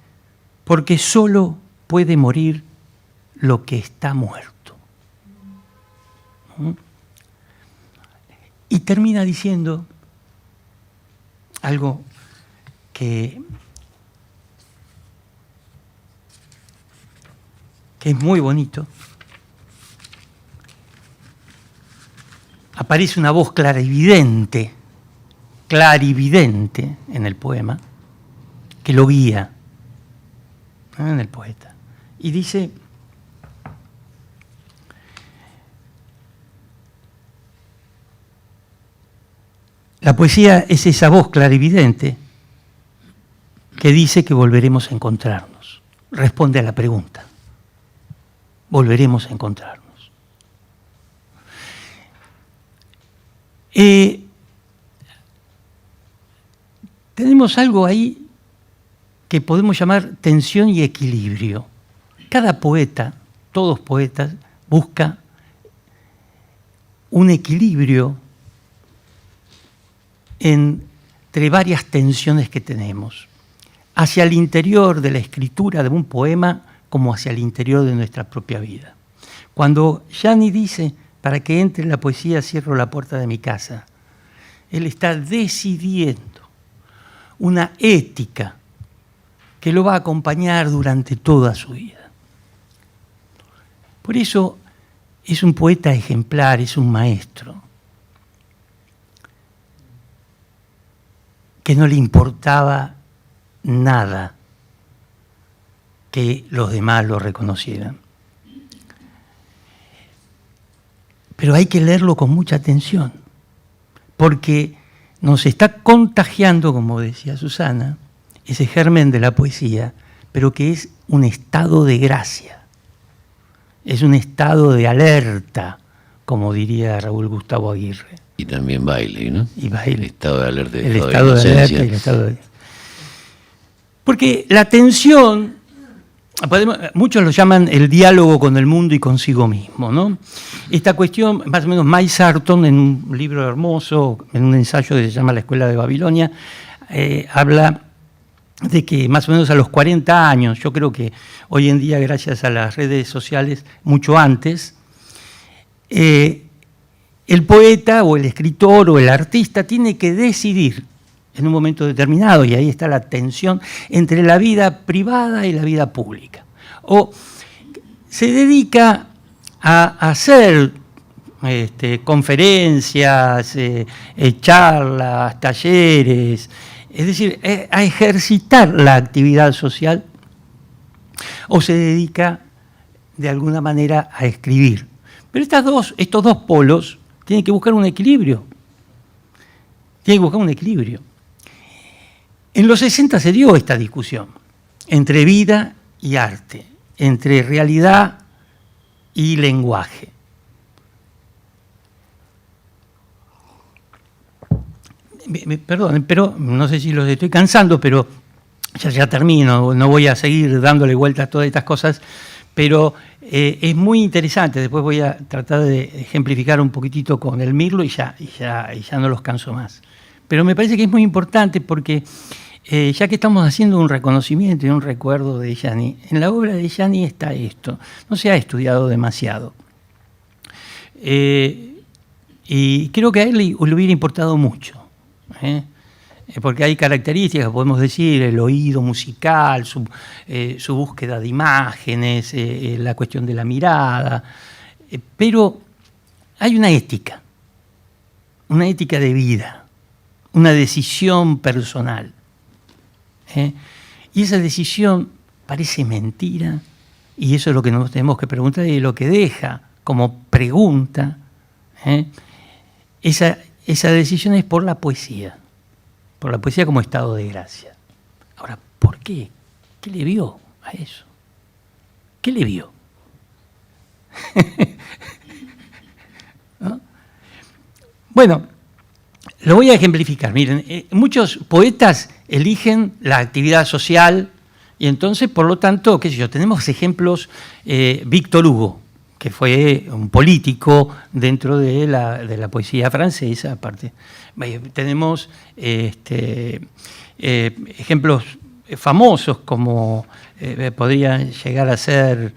porque solo puede morir lo que está muerto. Y termina diciendo algo que es muy bonito. Aparece una voz clarividente en el poema, que lo guía, ¿no?, en el poeta. Y dice: la poesía es esa voz clarividente que dice que volveremos a encontrarnos. Responde a la pregunta. Volveremos a encontrarnos. Tenemos algo ahí que podemos llamar tensión y equilibrio. Cada poeta, todos poetas, busca un equilibrio entre varias tensiones que tenemos, hacia el interior de la escritura de un poema como hacia el interior de nuestra propia vida. Cuando Gianni dice: para que entre la poesía cierro la puerta de mi casa, él está decidiendo una ética que lo va a acompañar durante toda su vida. Por eso es un poeta ejemplar, es un maestro, que no le importaba nada que los demás lo reconocieran. Pero hay que leerlo con mucha atención, porque nos está contagiando, como decía Susana, ese germen de la poesía, pero que es un estado de gracia, es un estado de alerta, como diría Raúl Gustavo Aguirre. Y también baile, ¿no? Y baile. El estado de alerta. El estado de alerta y el estado de... Porque la tensión, muchos lo llaman el diálogo con el mundo y consigo mismo, ¿no? Esta cuestión, más o menos, Mike Sarton, en un libro hermoso, en un ensayo que se llama La Escuela de Babilonia, habla de que más o menos a los 40 años, yo creo que hoy en día, gracias a las redes sociales, mucho antes, el poeta o el escritor o el artista tiene que decidir en un momento determinado, y ahí está la tensión entre la vida privada y la vida pública. O se dedica a hacer conferencias, charlas, talleres, es decir, a ejercitar la actividad social, o se dedica de alguna manera a escribir. Pero estos dos polos tienen que buscar un equilibrio. Tienen que buscar un equilibrio. En los 60 se dio esta discusión entre vida y arte, entre realidad y lenguaje. Perdón, pero no sé si los estoy cansando, pero ya termino, no voy a seguir dándole vueltas a todas estas cosas, pero es muy interesante. Después voy a tratar de ejemplificar un poquitito con el Mirlo y ya no los canso más. Pero me parece que es muy importante porque ya que estamos haciendo un reconocimiento y un recuerdo de Gianni, en la obra de Gianni está esto, no se ha estudiado demasiado. Y creo que a él le hubiera importado mucho, porque hay características, podemos decir, el oído musical, su búsqueda de imágenes, la cuestión de la mirada, pero hay una ética de vida, una decisión personal. Y esa decisión parece mentira, y eso es lo que nos tenemos que preguntar y lo que deja como pregunta, esa decisión es por la poesía como estado de gracia. Ahora, ¿por qué? ¿Qué le vio a eso? ¿Qué le vio? ¿No? Bueno, lo voy a ejemplificar. Miren, muchos poetas eligen la actividad social y entonces, por lo tanto, qué sé yo, tenemos ejemplos, Víctor Hugo, que fue un político dentro de la poesía francesa, aparte. Tenemos ejemplos famosos como podrían llegar a ser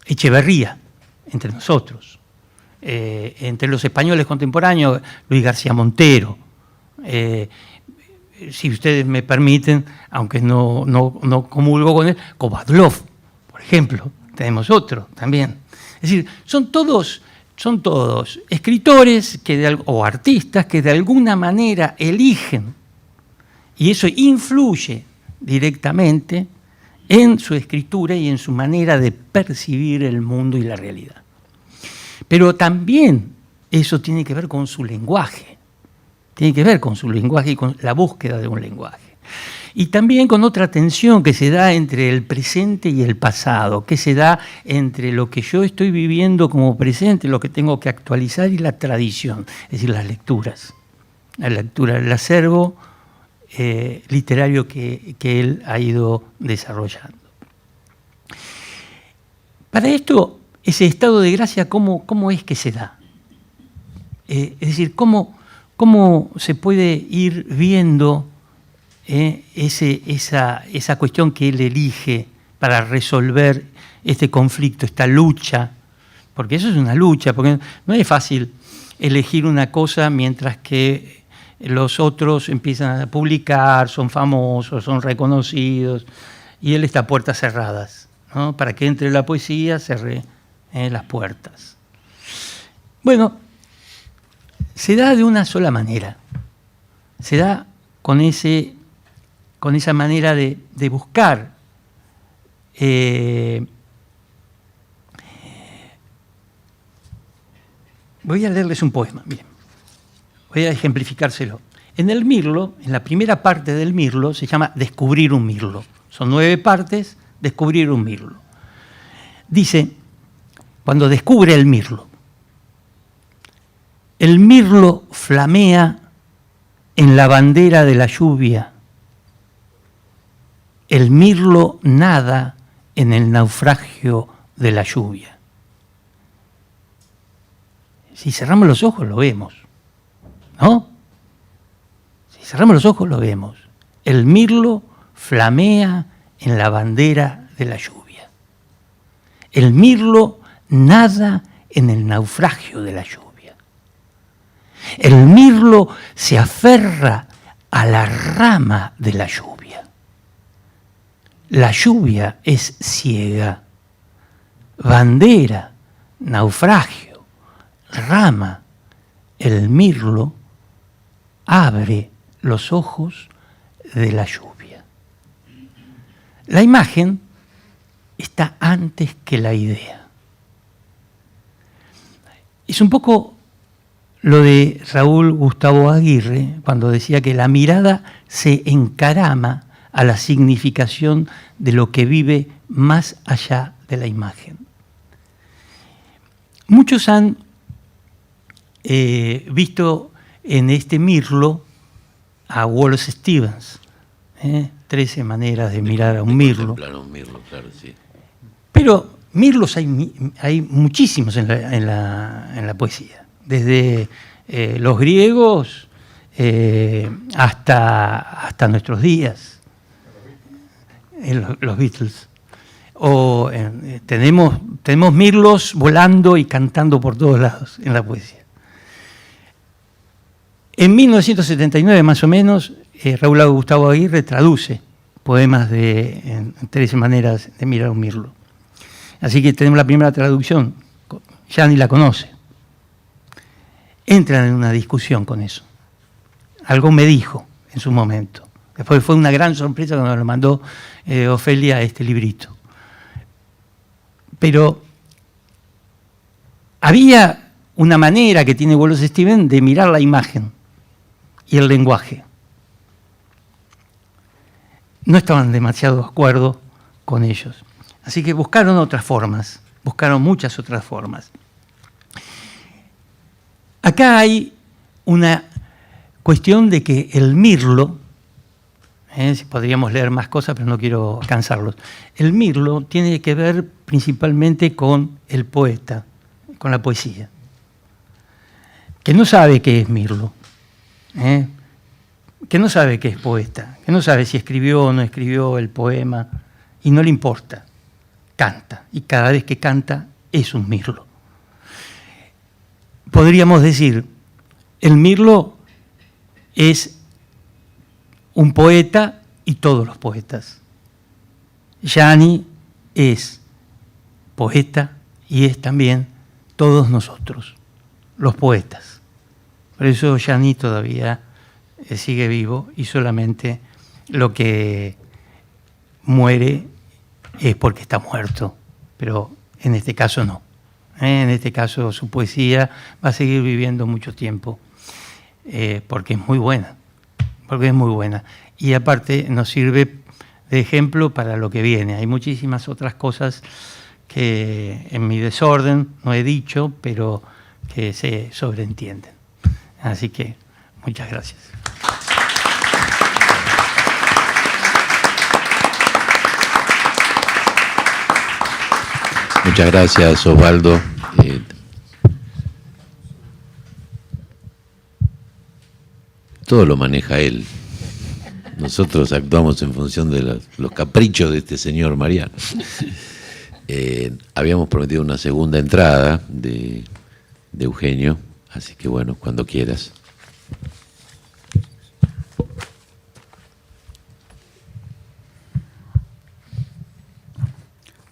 Echeverría, entre nosotros. Entre los españoles contemporáneos, Luis García Montero. Si ustedes me permiten, aunque no comulgo con él, Kovadlov, por ejemplo. Tenemos otro también. Es decir, son todos escritores o artistas que de alguna manera eligen, y eso influye directamente en su escritura y en su manera de percibir el mundo y la realidad. Pero también eso tiene que ver con su lenguaje, y con la búsqueda de un lenguaje. Y también con otra tensión que se da entre el presente y el pasado, que se da entre lo que yo estoy viviendo como presente, lo que tengo que actualizar, y la tradición, es decir, las lecturas. La lectura, el acervo literario que él ha ido desarrollando. Para esto, ese estado de gracia, ¿cómo es que se da? Es decir, ¿cómo se puede ir viendo esa cuestión que él elige para resolver este conflicto, esta lucha? Porque eso es una lucha, porque no es fácil elegir una cosa mientras que los otros empiezan a publicar, son famosos, son reconocidos, y él está a puertas cerradas, ¿no? Para que entre la poesía, cerré las puertas. Bueno, se da de una sola manera. Se da con esa manera de buscar voy a leerles un poema, miren. Voy a ejemplificárselo. En el Mirlo, en la primera parte del Mirlo, se llama Descubrir un Mirlo. Son 9 partes, Descubrir un Mirlo. Dice, cuando descubre el mirlo flamea en la bandera de la lluvia, el mirlo nada en el naufragio de la lluvia. Si cerramos los ojos lo vemos, ¿no? Si cerramos los ojos lo vemos. El mirlo flamea en la bandera de la lluvia. El mirlo nada en el naufragio de la lluvia. El mirlo se aferra a la rama de la lluvia. La lluvia es ciega. Bandera, naufragio, rama. El mirlo abre los ojos de la lluvia. La imagen está antes que la idea. Es un poco lo de Raúl Gustavo Aguirre, cuando decía que la mirada se encarama a la significación de lo que vive más allá de la imagen. Muchos han visto en este mirlo a Wallace Stevens, 13 maneras de mirar a un mirlo. Un mirlo, claro, sí. Pero mirlos hay muchísimos en la poesía, desde los griegos hasta nuestros días, los Beatles. Tenemos mirlos volando y cantando por todos lados en la poesía. En 1979, más o menos, Raúl Gustavo Aguirre traduce poemas en 13 maneras de mirar un mirlo. Así que tenemos la primera traducción, ya ni la conoce. Entran en una discusión con eso. Algo me dijo en su momento. Después fue una gran sorpresa cuando me lo mandó Ofelia este librito. Pero había una manera que tiene Wallace Stevens de mirar la imagen y el lenguaje. No estaban demasiado de acuerdo con ellos. Así que buscaron otras formas, buscaron muchas otras formas. Acá hay una cuestión de que el mirlo, podríamos leer más cosas, pero no quiero cansarlos. El mirlo tiene que ver principalmente con el poeta, con la poesía, que no sabe qué es mirlo, que no sabe qué es poeta, que no sabe si escribió o no escribió el poema, y no le importa, canta, y cada vez que canta es un mirlo. Podríamos decir, el mirlo es un poeta y todos los poetas. Gianni es poeta y es también todos nosotros, los poetas. Por eso Gianni todavía sigue vivo y solamente lo que muere es porque está muerto, pero en este caso no. En este caso su poesía va a seguir viviendo mucho tiempo porque es muy buena, y aparte nos sirve de ejemplo para lo que viene. Hay muchísimas otras cosas que en mi desorden no he dicho, pero que se sobreentienden. Así que muchas gracias. Muchas gracias, Osvaldo. Todo lo maneja él. Nosotros actuamos en función de los caprichos de este señor Mariano. Habíamos prometido una segunda entrada de Eugenio, así que bueno, cuando quieras.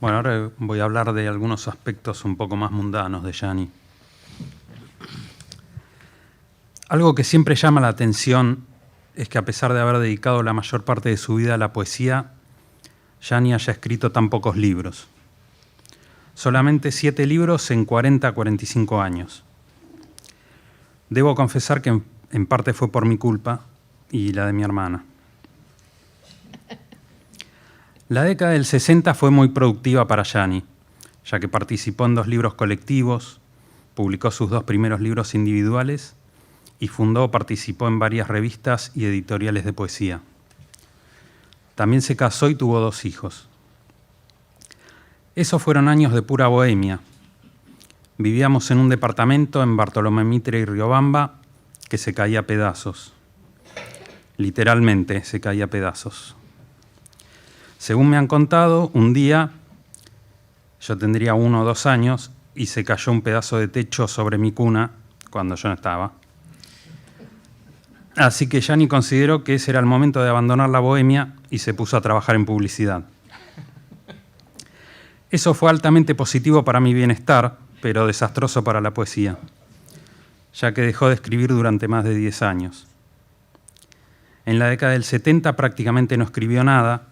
Bueno, ahora voy a hablar de algunos aspectos un poco más mundanos de Gianni. Algo que siempre llama la atención es que a pesar de haber dedicado la mayor parte de su vida a la poesía, Gianni haya escrito tan pocos libros. Solamente 7 libros en 40 a 45 años. Debo confesar que en parte fue por mi culpa y la de mi hermana. La década del 60 fue muy productiva para Gianni, ya que participó en 2 libros colectivos, publicó sus 2 primeros libros individuales y fundó o participó en varias revistas y editoriales de poesía. También se casó y tuvo 2 hijos. Esos fueron años de pura bohemia. Vivíamos en un departamento en Bartolomé Mitre y Riobamba que se caía a pedazos. Literalmente se caía a pedazos. Según me han contado, un día, yo tendría 1 o 2 años, y se cayó un pedazo de techo sobre mi cuna cuando yo no estaba. Así que Gianni consideró que ese era el momento de abandonar la bohemia y se puso a trabajar en publicidad. Eso fue altamente positivo para mi bienestar, pero desastroso para la poesía, ya que dejó de escribir durante más de 10 años. En la década del 70 prácticamente no escribió nada,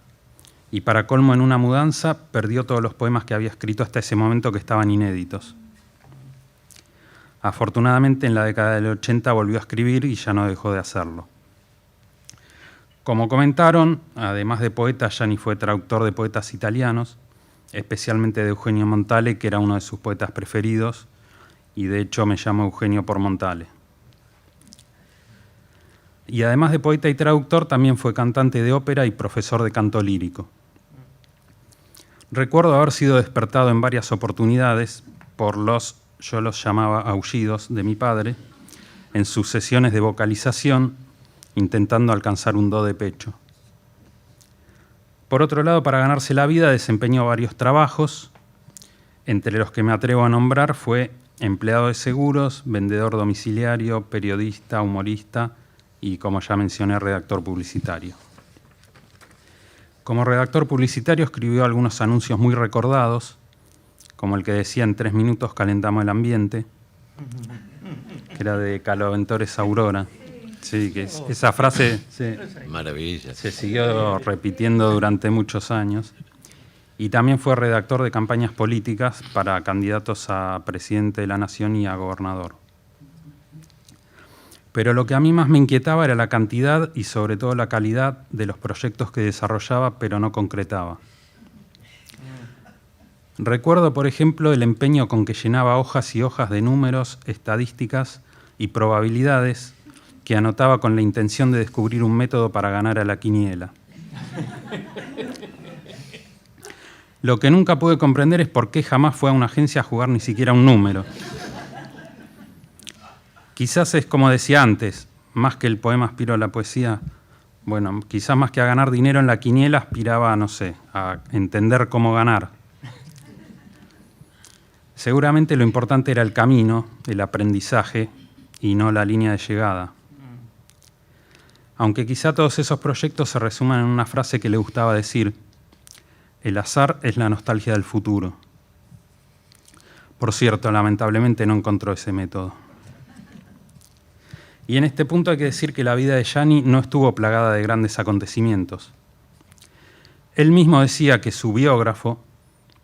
y para colmo en una mudanza perdió todos los poemas que había escrito hasta ese momento que estaban inéditos. Afortunadamente en la década del 80 volvió a escribir y ya no dejó de hacerlo. Como comentaron, además de poeta, Gianni fue traductor de poetas italianos, especialmente de Eugenio Montale, que era uno de sus poetas preferidos, y de hecho me llamo Eugenio por Montale. Y además de poeta y traductor, también fue cantante de ópera y profesor de canto lírico. Recuerdo haber sido despertado en varias oportunidades por yo los llamaba aullidos de mi padre, en sus sesiones de vocalización, intentando alcanzar un do de pecho. Por otro lado, para ganarse la vida desempeñó varios trabajos, entre los que me atrevo a nombrar fue empleado de seguros, vendedor domiciliario, periodista, humorista y, como ya mencioné, redactor publicitario. Como redactor publicitario escribió algunos anuncios muy recordados, como el que decía en 3 minutos calentamos el ambiente, que era de Caloventores Aurora. Sí, que esa frase Maravilla. se siguió repitiendo durante muchos años. y también fue redactor de campañas políticas para candidatos a presidente de la Nación y a gobernador. Pero lo que a mí más me inquietaba era la cantidad y sobre todo la calidad de los proyectos que desarrollaba, pero no concretaba. Recuerdo, por ejemplo, el empeño con que llenaba hojas y hojas de números, estadísticas y probabilidades que anotaba con la intención de descubrir un método para ganar a la quiniela. Lo que nunca pude comprender es por qué jamás fue a una agencia a jugar ni siquiera un número. Quizás es como decía antes, más que el poema aspiro a la poesía, bueno, quizás más que a ganar dinero en la quiniela aspiraba, no sé, a entender cómo ganar. Seguramente lo importante era el camino, el aprendizaje y no la línea de llegada. Aunque quizá todos esos proyectos se resuman en una frase que le gustaba decir: el azar es la nostalgia del futuro. Por cierto, lamentablemente no encontró ese método. Y en este punto hay que decir que la vida de Gianni no estuvo plagada de grandes acontecimientos. Él mismo decía que su biógrafo,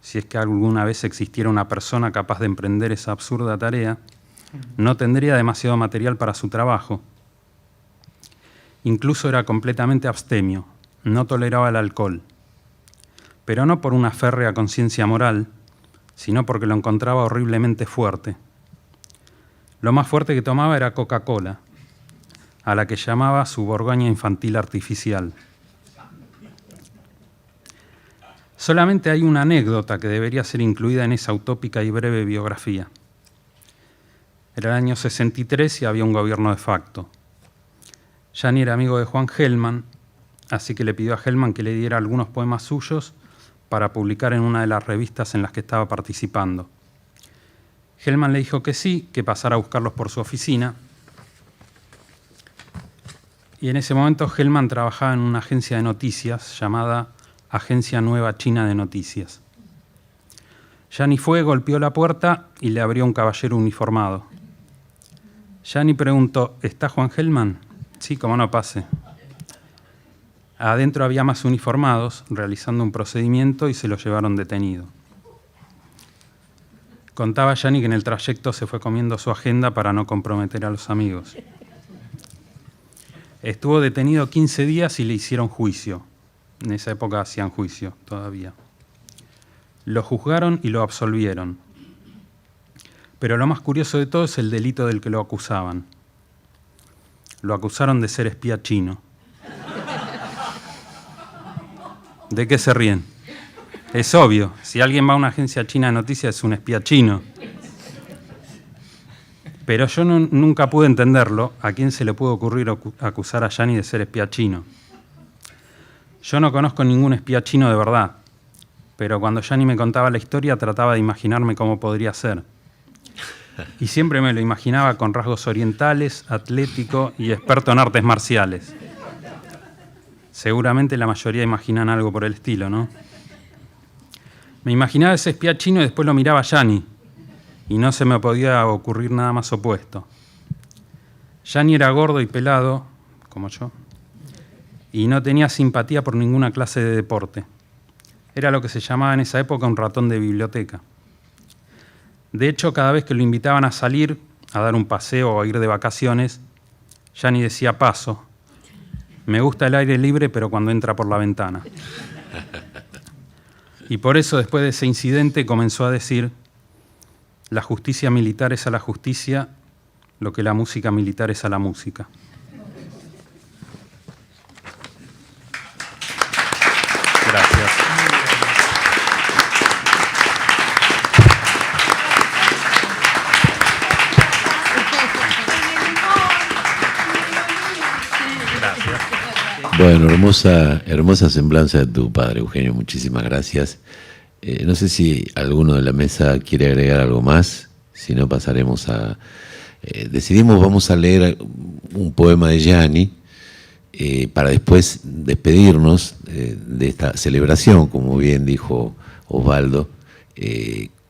si es que alguna vez existiera una persona capaz de emprender esa absurda tarea, no tendría demasiado material para su trabajo. Incluso era completamente abstemio, no toleraba el alcohol, pero no por una férrea conciencia moral, sino porque lo encontraba horriblemente fuerte. Lo más fuerte que tomaba era Coca-Cola, a la que llamaba su Borgoña infantil artificial. Solamente hay una anécdota que debería ser incluida en esa utópica y breve biografía. Era el año 63 y había un gobierno de facto. Gianni era amigo de Juan Gelman, así que le pidió a Gelman que le diera algunos poemas suyos para publicar en una de las revistas en las que estaba participando. Gelman le dijo que sí, que pasara a buscarlos por su oficina. Y en ese momento Gelman trabajaba en una agencia de noticias llamada Agencia Nueva China de Noticias. Gianni fue, golpeó la puerta y le abrió un caballero uniformado. Gianni preguntó: ¿está Juan Gelman? Sí, cómo no, pase. Adentro había más uniformados realizando un procedimiento y se lo llevaron detenido. Contaba Gianni que en el trayecto se fue comiendo su agenda para no comprometer a los amigos. Estuvo detenido 15 días y le hicieron juicio. En esa época hacían juicio todavía. Lo juzgaron y lo absolvieron. Pero lo más curioso de todo es el delito del que lo acusaban. Lo acusaron de ser espía chino. ¿De qué se ríen? Es obvio, si alguien va a una agencia china de noticias es un espía chino. Pero yo nunca pude entenderlo, a quién se le pudo ocurrir acusar a Gianni de ser espía chino. Yo no conozco ningún espía chino de verdad, pero cuando Gianni me contaba la historia trataba de imaginarme cómo podría ser. Y siempre me lo imaginaba con rasgos orientales, atlético y experto en artes marciales. Seguramente la mayoría imaginan algo por el estilo, ¿no? Me imaginaba ese espía chino y después lo miraba a Gianni, y no se me podía ocurrir nada más opuesto. Gianni era gordo y pelado, como yo, y no tenía simpatía por ninguna clase de deporte. Era lo que se llamaba en esa época un ratón de biblioteca. De hecho, cada vez que lo invitaban a salir, a dar un paseo o a ir de vacaciones, Gianni decía: paso. Me gusta el aire libre, pero cuando entra por la ventana. Y por eso, después de ese incidente, comenzó a decir: la justicia militar es a la justicia lo que la música militar es a la música. Gracias. Bueno, hermosa semblanza de tu padre, Eugenio, muchísimas gracias. No sé si alguno de la mesa quiere agregar algo más, si no pasaremos a... decidimos, vamos a leer un poema de Gianni para después despedirnos de esta celebración, como bien dijo Osvaldo,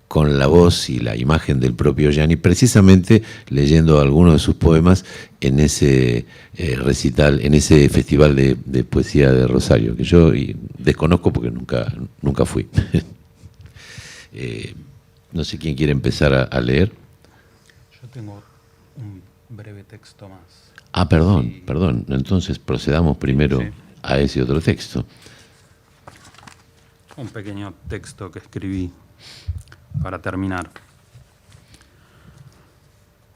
con la voz y la imagen del propio Gianni, precisamente leyendo algunos de sus poemas en ese recital, en ese festival de poesía de Rosario, que yo desconozco porque nunca fui. No sé quién quiere empezar a leer. Yo tengo un breve texto más. Ah, perdón. Entonces procedamos primero Sí. a ese otro texto. Un pequeño texto que escribí para terminar.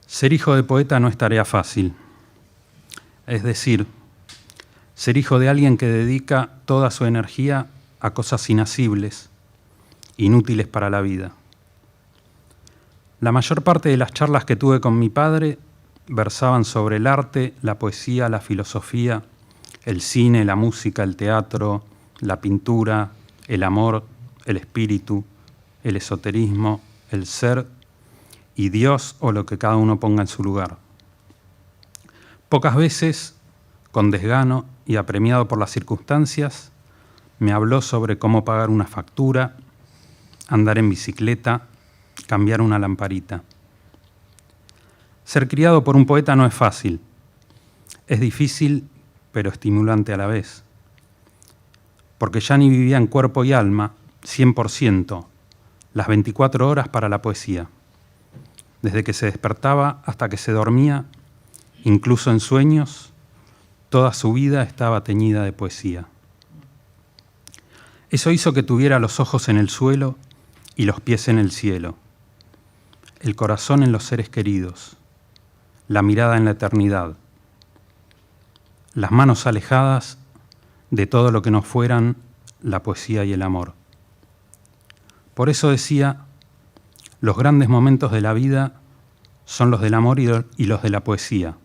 Ser hijo de poeta no es tarea fácil. Es decir, ser hijo de alguien que dedica toda su energía a cosas inasibles, inútiles para la vida. La mayor parte de las charlas que tuve con mi padre versaban sobre el arte, la poesía, la filosofía, el cine, la música, el teatro, la pintura, el amor, el espíritu, el esoterismo, el ser y Dios o lo que cada uno ponga en su lugar. Pocas veces, con desgano y apremiado por las circunstancias, me habló sobre cómo pagar una factura, andar en bicicleta, cambiar una lamparita. Ser criado por un poeta no es fácil. Es difícil, pero estimulante a la vez. Porque Gianni vivía en cuerpo y alma, 100%, las 24 horas para la poesía. Desde que se despertaba hasta que se dormía, incluso en sueños, toda su vida estaba teñida de poesía. Eso hizo que tuviera los ojos en el suelo y los pies en el cielo, el corazón en los seres queridos, la mirada en la eternidad, las manos alejadas de todo lo que no fueran la poesía y el amor. Por eso decía, los grandes momentos de la vida son los del amor y los de la poesía.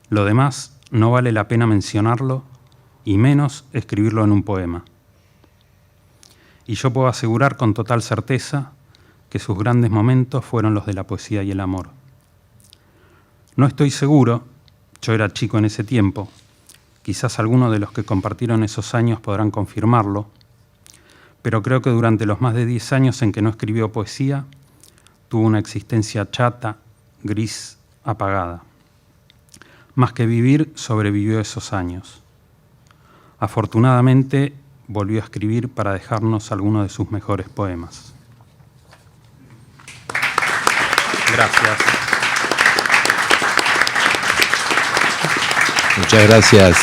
Lo demás no vale la pena mencionarlo y menos escribirlo en un poema. Y yo puedo asegurar con total certeza que sus grandes momentos fueron los de la poesía y el amor. No estoy seguro, yo era chico en ese tiempo, quizás algunos de los que compartieron esos años podrán confirmarlo, pero creo que durante los más de 10 años en que no escribió poesía, tuvo una existencia chata, gris, apagada. Más que vivir, sobrevivió esos años. Afortunadamente, volvió a escribir para dejarnos algunos de sus mejores poemas. Gracias. Muchas gracias,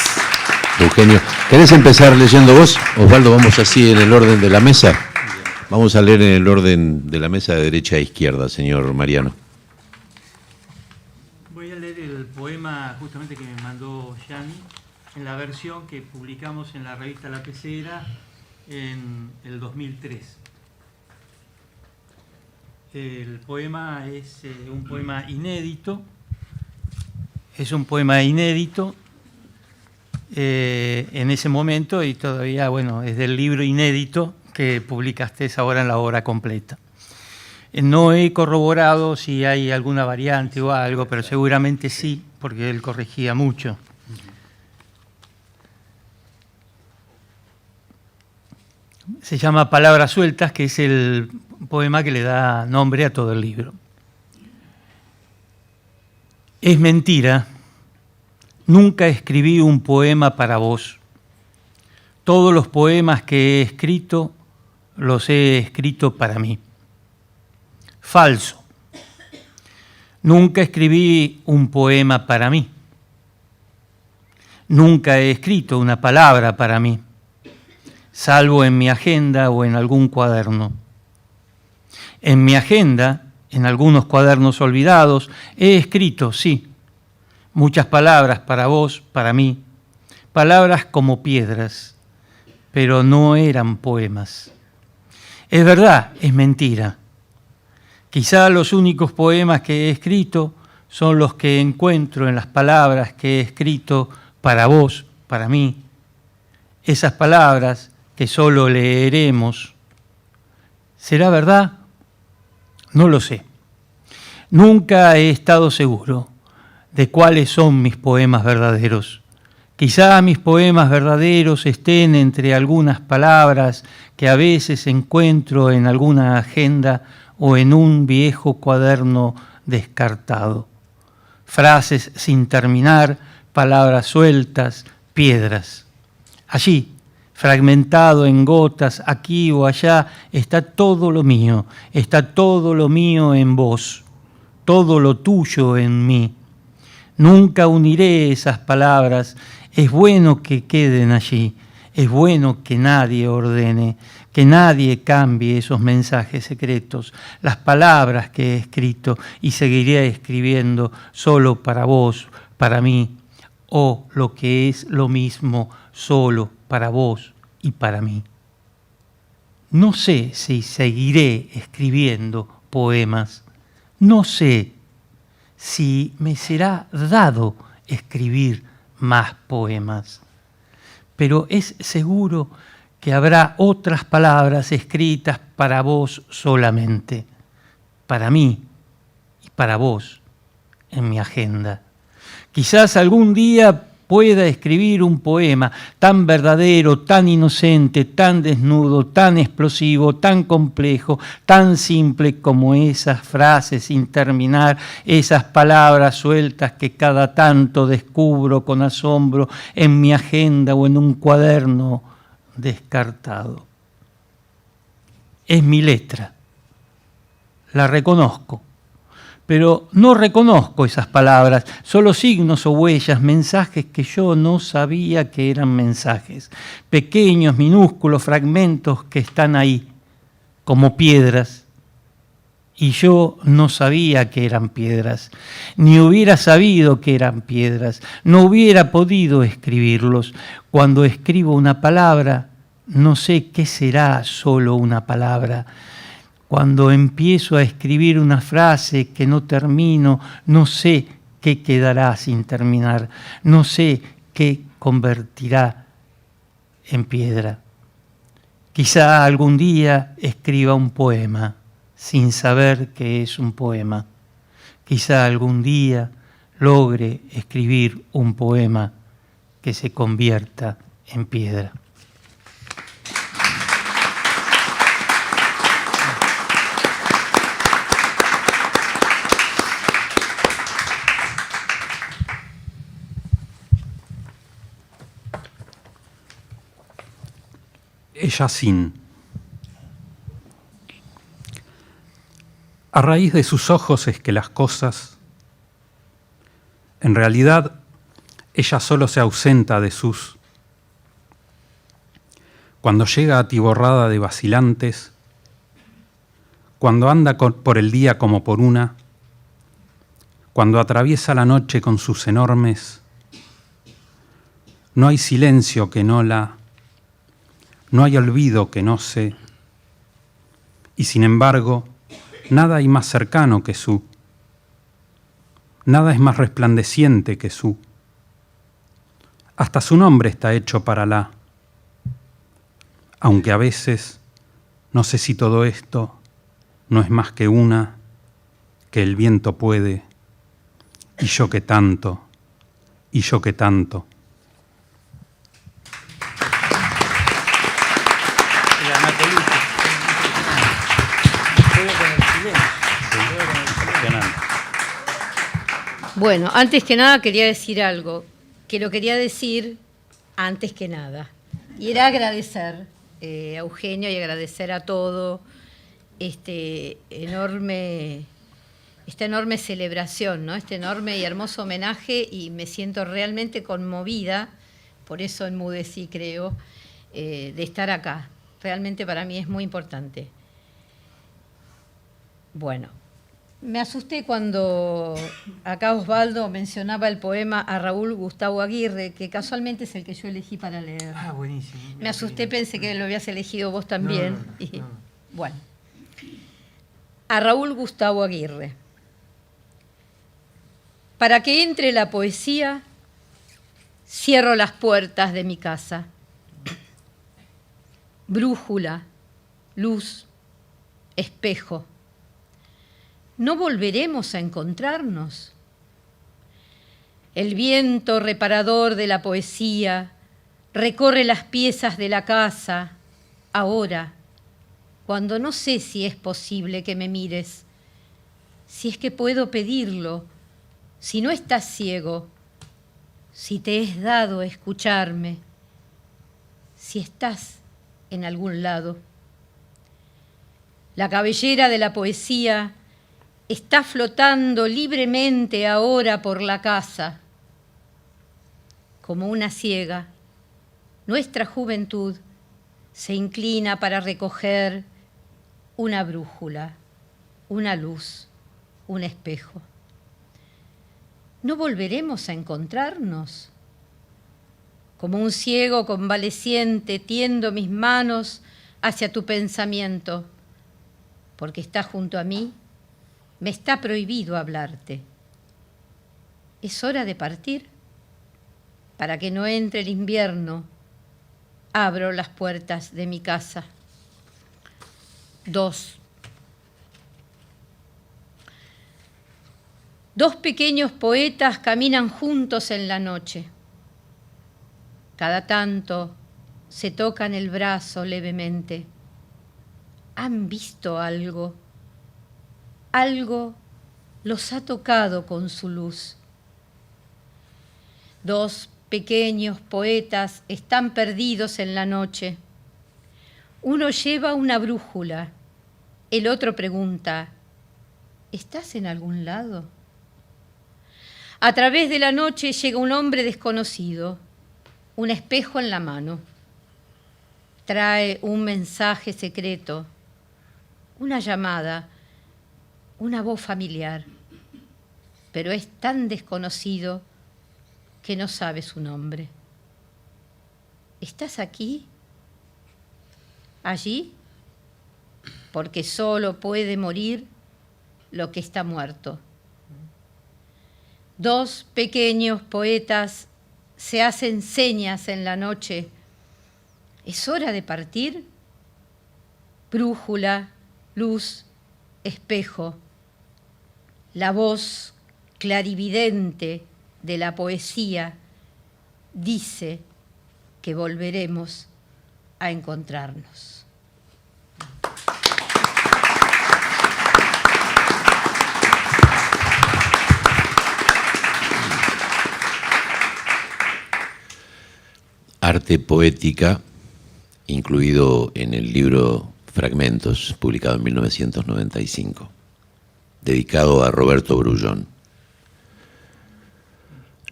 Eugenio. ¿Querés empezar leyendo vos? Osvaldo, vamos así en el orden de la mesa. Vamos a leer en el orden de la mesa de derecha a izquierda, señor Mariano. Voy a leer el poema justamente que me mandó Gianni en la versión que publicamos en la revista La Pecera en el 2003. El poema es un poema inédito. Es un poema inédito en ese momento y todavía, bueno, es del libro inédito que publicaste ahora en la obra completa. No he corroborado si hay alguna variante o algo, pero seguramente sí, porque él corregía mucho. Se llama Palabras Sueltas, que es el poema que le da nombre a todo el libro. Es mentira, nunca escribí un poema para vos. Todos los poemas que he escrito, los he escrito para mí. Falso. Nunca escribí un poema para mí. Nunca he escrito una palabra para mí, salvo en mi agenda o en algún cuaderno. En mi agenda, en algunos cuadernos olvidados, he escrito, sí, muchas palabras para vos, para mí, palabras como piedras, pero no eran poemas. Es verdad, es mentira. Quizá los únicos poemas que he escrito son los que encuentro en las palabras que he escrito para vos, para mí. Esas palabras que solo leeremos. ¿Será verdad? No lo sé. Nunca he estado seguro de cuáles son mis poemas verdaderos. Quizá mis poemas verdaderos estén entre algunas palabras que a veces encuentro en alguna agenda o en un viejo cuaderno descartado. Frases sin terminar, palabras sueltas, piedras. Allí, fragmentado en gotas, aquí o allá, está todo lo mío en vos, todo lo tuyo en mí. Nunca uniré esas palabras, es bueno que queden allí, es bueno que nadie ordene, que nadie cambie esos mensajes secretos, las palabras que he escrito y seguiré escribiendo solo para vos, para mí, o lo que es lo mismo, solo para vos y para mí. No sé si seguiré escribiendo poemas, no sé si me será dado escribir más poemas, pero es seguro que habrá otras palabras escritas para vos solamente, para mí y para vos en mi agenda. Quizás algún día pueda escribir un poema tan verdadero, tan inocente, tan desnudo, tan explosivo, tan complejo, tan simple como esas frases sin terminar, esas palabras sueltas que cada tanto descubro con asombro en mi agenda o en un cuaderno descartado. Es mi letra, la reconozco, pero no reconozco esas palabras, solo signos o huellas, mensajes que yo no sabía que eran mensajes, pequeños, minúsculos fragmentos que están ahí, como piedras, y yo no sabía que eran piedras, ni hubiera sabido que eran piedras, no hubiera podido escribirlos. Cuando escribo una palabra, no sé qué será solo una palabra. Cuando empiezo a escribir una frase que no termino, no sé qué quedará sin terminar, no sé qué convertirá en piedra. Quizá algún día escriba un poema sin saber que es un poema. Quizá algún día logre escribir un poema que se convierta en piedra. Ella sin. A raíz de sus ojos es que las cosas, en realidad, ella solo se ausenta de sus. Cuando llega atiborrada de vacilantes, cuando anda por el día como por una, cuando atraviesa la noche con sus enormes, no hay silencio que no hay olvido que no sé, y sin embargo, nada hay más cercano que su, nada es más resplandeciente que su. Hasta su nombre está hecho para la, aunque a veces no sé si todo esto no es más que una que el viento puede, y yo que tanto, y yo que tanto. Bueno, antes que nada quería decir algo, que lo quería decir antes que nada. Y era agradecer a Eugenio y agradecer a todo esta enorme celebración, ¿no? Este enorme y hermoso homenaje, y me siento realmente conmovida, por eso enmudecí, creo, de estar acá. Realmente para mí es muy importante. Bueno. Me asusté cuando acá Osvaldo mencionaba el poema a Raúl Gustavo Aguirre, que casualmente es el que yo elegí para leer. Ah, buenísimo. Me asusté, pensé que lo habías elegido vos también. No. Bueno, a Raúl Gustavo Aguirre. Para que entre la poesía, cierro las puertas de mi casa. Brújula, luz, espejo. ¿No volveremos a encontrarnos? El viento reparador de la poesía recorre las piezas de la casa, ahora, cuando no sé si es posible que me mires, si es que puedo pedirlo, si no estás ciego, si te es dado escucharme, si estás en algún lado. La cabellera de la poesía está flotando libremente ahora por la casa. Como una ciega, nuestra juventud se inclina para recoger una brújula, una luz, un espejo. ¿No volveremos a encontrarnos? Como un ciego convaleciente tiendo mis manos hacia tu pensamiento, porque estás junto a mí, me está prohibido hablarte. Es hora de partir. Para que no entre el invierno, abro las puertas de mi casa. 2. Dos pequeños poetas caminan juntos en la noche. Cada tanto se tocan el brazo levemente. Han visto algo. Algo los ha tocado con su luz. Dos pequeños poetas están perdidos en la noche. Uno lleva una brújula. El otro pregunta, ¿estás en algún lado? A través de la noche llega un hombre desconocido, un espejo en la mano. Trae un mensaje secreto, una llamada, una voz familiar, pero es tan desconocido que no sabe su nombre. ¿Estás aquí? ¿Allí? Porque solo puede morir lo que está muerto. Dos pequeños poetas se hacen señas en la noche. ¿Es hora de partir? Brújula, luz, espejo. La voz clarividente de la poesía dice que volveremos a encontrarnos. Arte poética, incluido en el libro Fragmentos, publicado en 1995, dedicado a Roberto Brullón.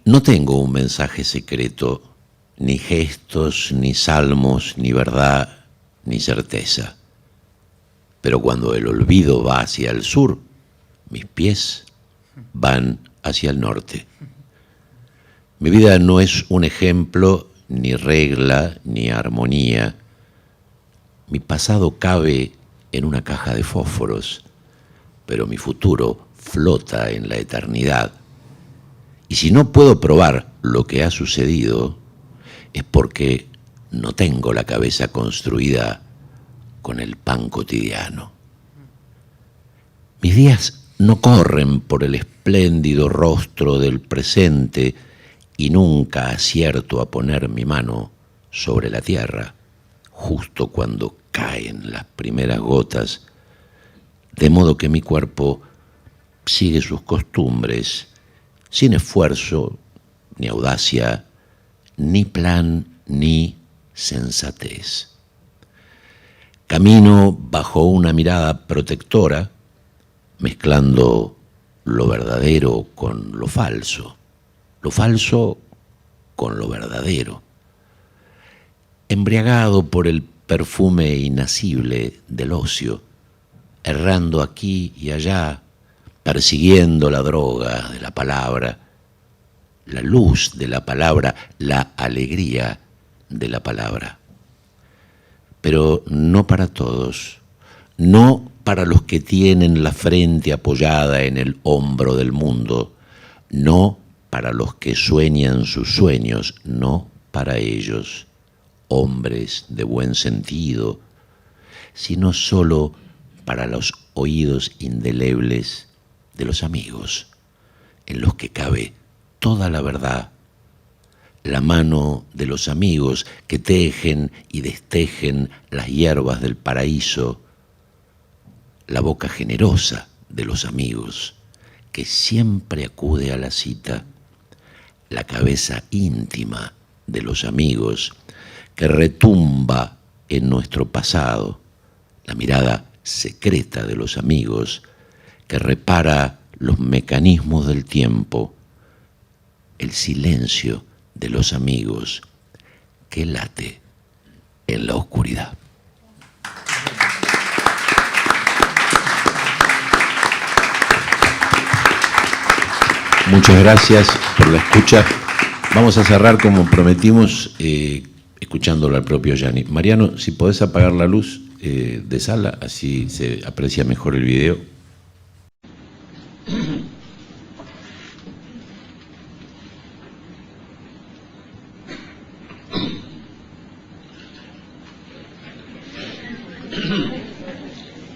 No tengo un mensaje secreto, ni gestos, ni salmos, ni verdad, ni certeza. Pero cuando el olvido va hacia el sur, mis pies van hacia el norte. Mi vida no es un ejemplo, ni regla, ni armonía. Mi pasado cabe en una caja de fósforos, pero mi futuro flota en la eternidad. Y si no puedo probar lo que ha sucedido, es porque no tengo la cabeza construida con el pan cotidiano. Mis días no corren por el espléndido rostro del presente y nunca acierto a poner mi mano sobre la tierra, justo cuando caen las primeras gotas, de modo que mi cuerpo sigue sus costumbres, sin esfuerzo, ni audacia, ni plan, ni sensatez. Camino bajo una mirada protectora, mezclando lo verdadero con lo falso con lo verdadero, embriagado por el perfume inacible del ocio, errando aquí y allá, persiguiendo la droga de la palabra, la luz de la palabra, la alegría de la palabra. Pero no para todos, no para los que tienen la frente apoyada en el hombro del mundo, no para los que sueñan sus sueños, no para ellos, hombres de buen sentido, sino solo para los oídos indelebles de los amigos, en los que cabe toda la verdad, la mano de los amigos que tejen y destejen las hierbas del paraíso, la boca generosa de los amigos que siempre acude a la cita, la cabeza íntima de los amigos que retumba en nuestro pasado, la mirada secreta de los amigos que repara los mecanismos del tiempo, el silencio de los amigos que late en la oscuridad. Muchas gracias por la escucha. Vamos a cerrar como prometimos, escuchándolo al propio Gianni. Mariano, si podés apagar la luz de sala, así se aprecia mejor el video.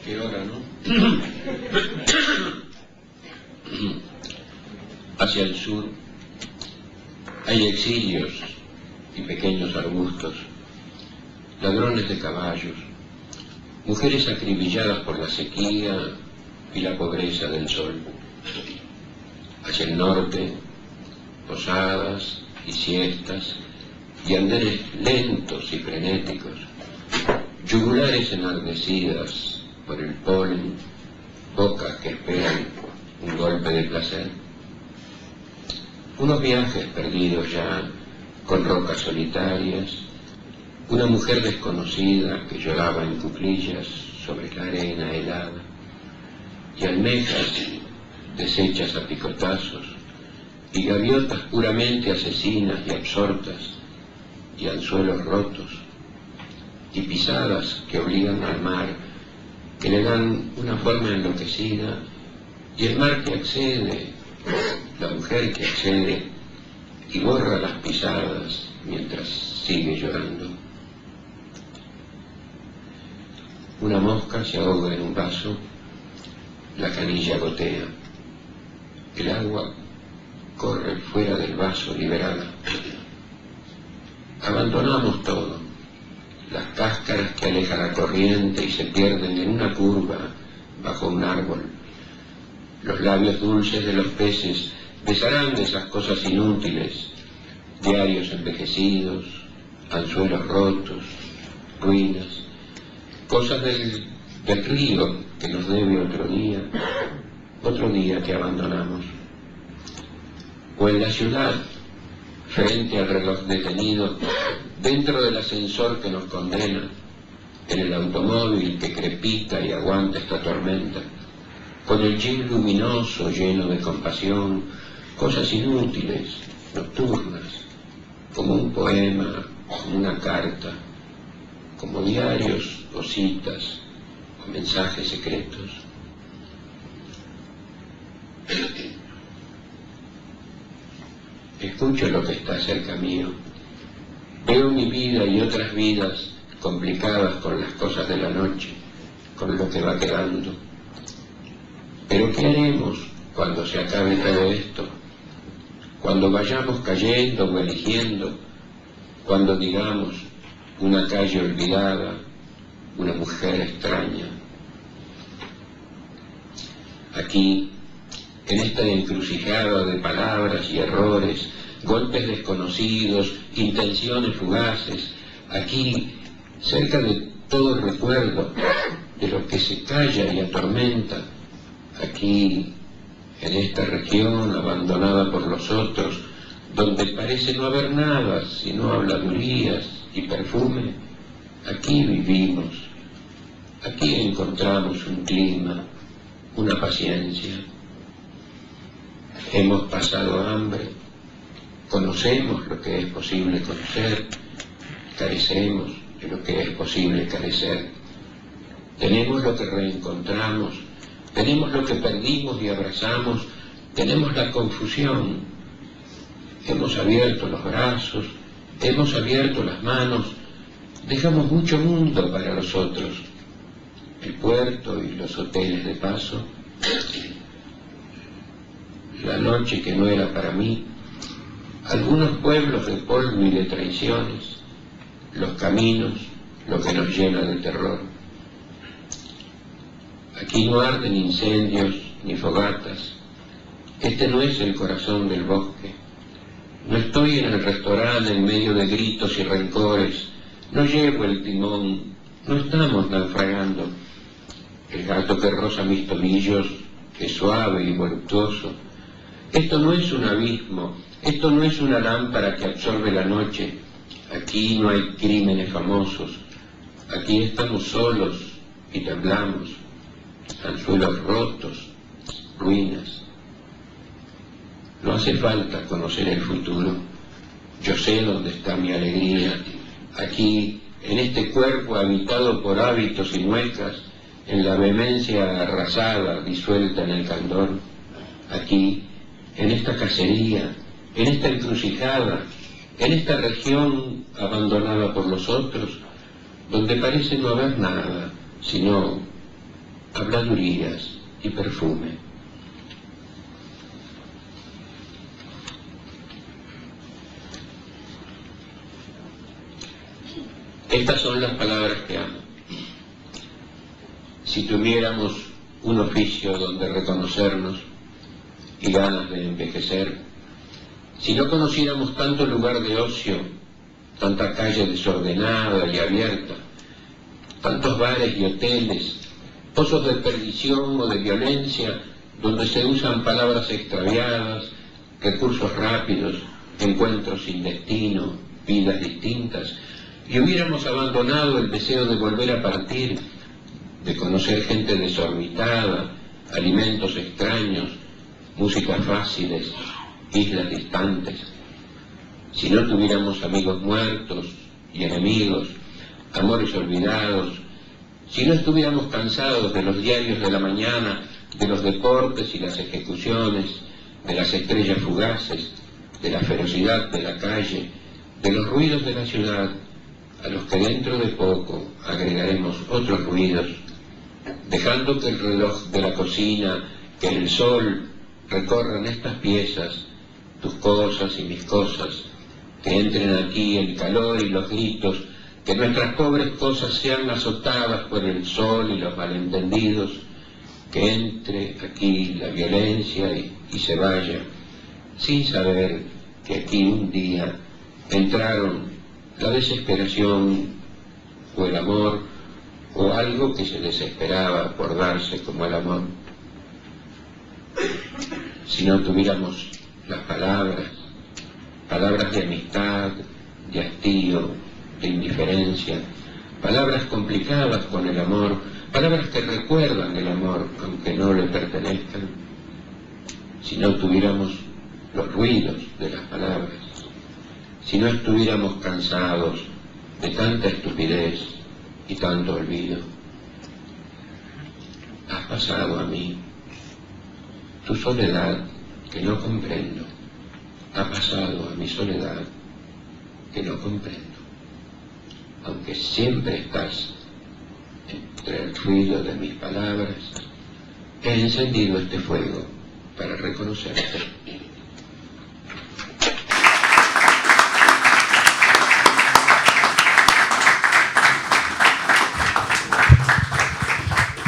Qué hora, ¿no? Hacia el sur hay exilios y pequeños arbustos, ladrones de caballos, mujeres acribilladas por la sequía y la pobreza del sol. Hacia el norte, posadas y siestas y anderes lentos y frenéticos, yugulares enardecidas por el polen, bocas que esperan un golpe de placer. Unos viajes perdidos ya, con rocas solitarias, una mujer desconocida que lloraba en cuclillas sobre la arena helada, y almejas deshechas a picotazos, y gaviotas puramente asesinas y absortas, y anzuelos rotos, y pisadas que obligan al mar, que le dan una forma enloquecida, y el mar que accede, la mujer que accede y borra las pisadas mientras sigue llorando. Una mosca se ahoga en un vaso, la canilla gotea, el agua corre fuera del vaso liberada. Abandonamos todo, las cáscaras que aleja la corriente y se pierden en una curva bajo un árbol. Los labios dulces de los peces besarán esas cosas inútiles, diarios envejecidos, anzuelos rotos, ruinas, cosas del río que nos debe otro día que abandonamos. O en la ciudad, frente al reloj detenido, dentro del ascensor que nos condena, en el automóvil que crepita y aguanta esta tormenta, con el jeep luminoso lleno de compasión, cosas inútiles, nocturnas, como un poema, como una carta, como diarios o citas o mensajes secretos. Escucho lo que está cerca mío, veo mi vida y otras vidas complicadas con las cosas de la noche, con lo que va quedando. Pero ¿qué haremos cuando se acabe todo esto? Cuando vayamos cayendo o eligiendo, cuando digamos una calle olvidada, una mujer extraña. Aquí, en esta encrucijada de palabras y errores, golpes desconocidos, intenciones fugaces, aquí, cerca de todo recuerdo, de lo que se calla y atormenta, aquí, en esta región abandonada por los otros, donde parece no haber nada sino habladurías y perfume, aquí vivimos, aquí encontramos un clima, una paciencia. Hemos pasado hambre, conocemos lo que es posible conocer, carecemos de lo que es posible carecer. Tenemos lo que reencontramos, tenemos lo que perdimos y abrazamos, tenemos la confusión. Hemos abierto los brazos, hemos abierto las manos, dejamos mucho mundo para los otros, el puerto y los hoteles de paso, la noche que no era para mí, algunos pueblos de polvo y de traiciones, los caminos, lo que nos llena de terror. Aquí no arden incendios ni fogatas. Este no es el corazón del bosque. No estoy en el restaurante en medio de gritos y rencores. No llevo el timón. No estamos naufragando. El gato que roza mis tobillos es suave y voluptuoso. Esto no es un abismo. Esto no es una lámpara que absorbe la noche. Aquí no hay crímenes famosos. Aquí estamos solos y temblamos. Anzuelos rotos, ruinas. No hace falta conocer el futuro. Yo sé dónde está mi alegría. Aquí, en este cuerpo habitado por hábitos y muecas, en la vehemencia arrasada, disuelta en el candor. Aquí, en esta cacería, en esta encrucijada, en esta región abandonada por los otros, donde parece no haber nada, sino habladurías y perfume. Estas son las palabras que amo. Si tuviéramos un oficio donde reconocernos y ganas de envejecer, si no conociéramos tanto lugar de ocio, tanta calle desordenada y abierta, tantos bares y hoteles, pozos de perdición o de violencia, donde se usan palabras extraviadas, recursos rápidos, encuentros sin destino, vidas distintas, y hubiéramos abandonado el deseo de volver a partir, de conocer gente desorbitada, alimentos extraños, músicas fáciles, islas distantes, si no tuviéramos amigos muertos y enemigos, amores olvidados, si no estuviéramos cansados de los diarios de la mañana, de los deportes y las ejecuciones, de las estrellas fugaces, de la ferocidad de la calle, de los ruidos de la ciudad, a los que dentro de poco agregaremos otros ruidos, dejando que el reloj de la cocina, que el sol recorran estas piezas, tus cosas y mis cosas, que entren aquí el calor y los gritos, que nuestras pobres cosas sean azotadas por el sol y los malentendidos, que entre aquí la violencia y se vaya, sin saber que aquí un día entraron la desesperación o el amor o algo que se desesperaba por darse como el amor. Si no tuviéramos las palabras de amistad, de hastío, de indiferencia, palabras complicadas con el amor, palabras que recuerdan el amor aunque no le pertenezcan, si no tuviéramos los ruidos de las palabras, si no estuviéramos cansados de tanta estupidez y tanto olvido. Has pasado a mí, tu soledad que no comprendo, ha pasado a mi soledad que no comprendo. Aunque siempre estás entre el ruido de mis palabras, he encendido este fuego para reconocerte.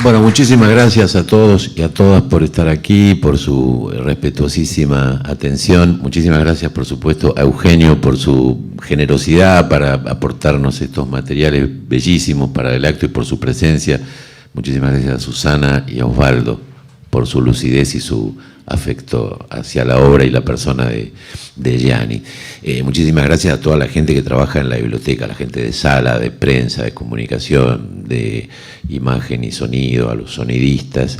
Bueno, muchísimas gracias a todos y a todas por estar aquí, por su respetuosísima atención. Muchísimas gracias, por supuesto, a Eugenio por su generosidad para aportarnos estos materiales bellísimos para el acto y por su presencia. Muchísimas gracias a Susana y a Osvaldo por su lucidez y su afecto hacia la obra y la persona de Gianni. Muchísimas gracias a toda la gente que trabaja en la biblioteca, la gente de sala, de prensa, de comunicación, de imagen y sonido, a los sonidistas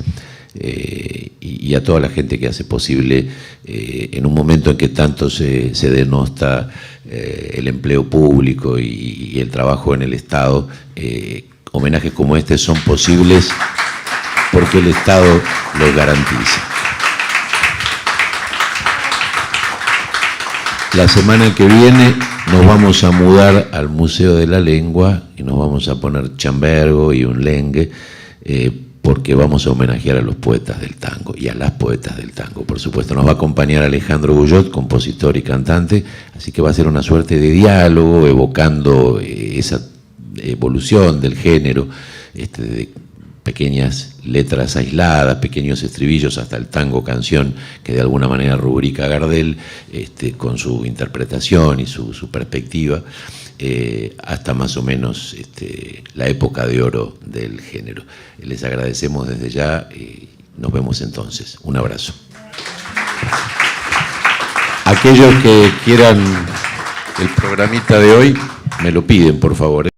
y a toda la gente que hace posible, en un momento en que tanto se denosta el empleo público y el trabajo en el Estado, homenajes como este son posibles porque el Estado los garantiza. La semana que viene nos vamos a mudar al Museo de la Lengua y nos vamos a poner chambergo y un lengue porque vamos a homenajear a los poetas del tango y a las poetas del tango. Por supuesto, nos va a acompañar Alejandro Guyot, compositor y cantante, así que va a ser una suerte de diálogo, evocando esa evolución del género, de pequeñas letras aisladas, pequeños estribillos, hasta el tango canción que de alguna manera rubrica Gardel, con su interpretación y su perspectiva, hasta más o menos la época de oro del género. Les agradecemos desde ya y nos vemos entonces. Un abrazo. Aquellos que quieran el programita de hoy, me lo piden, por favor.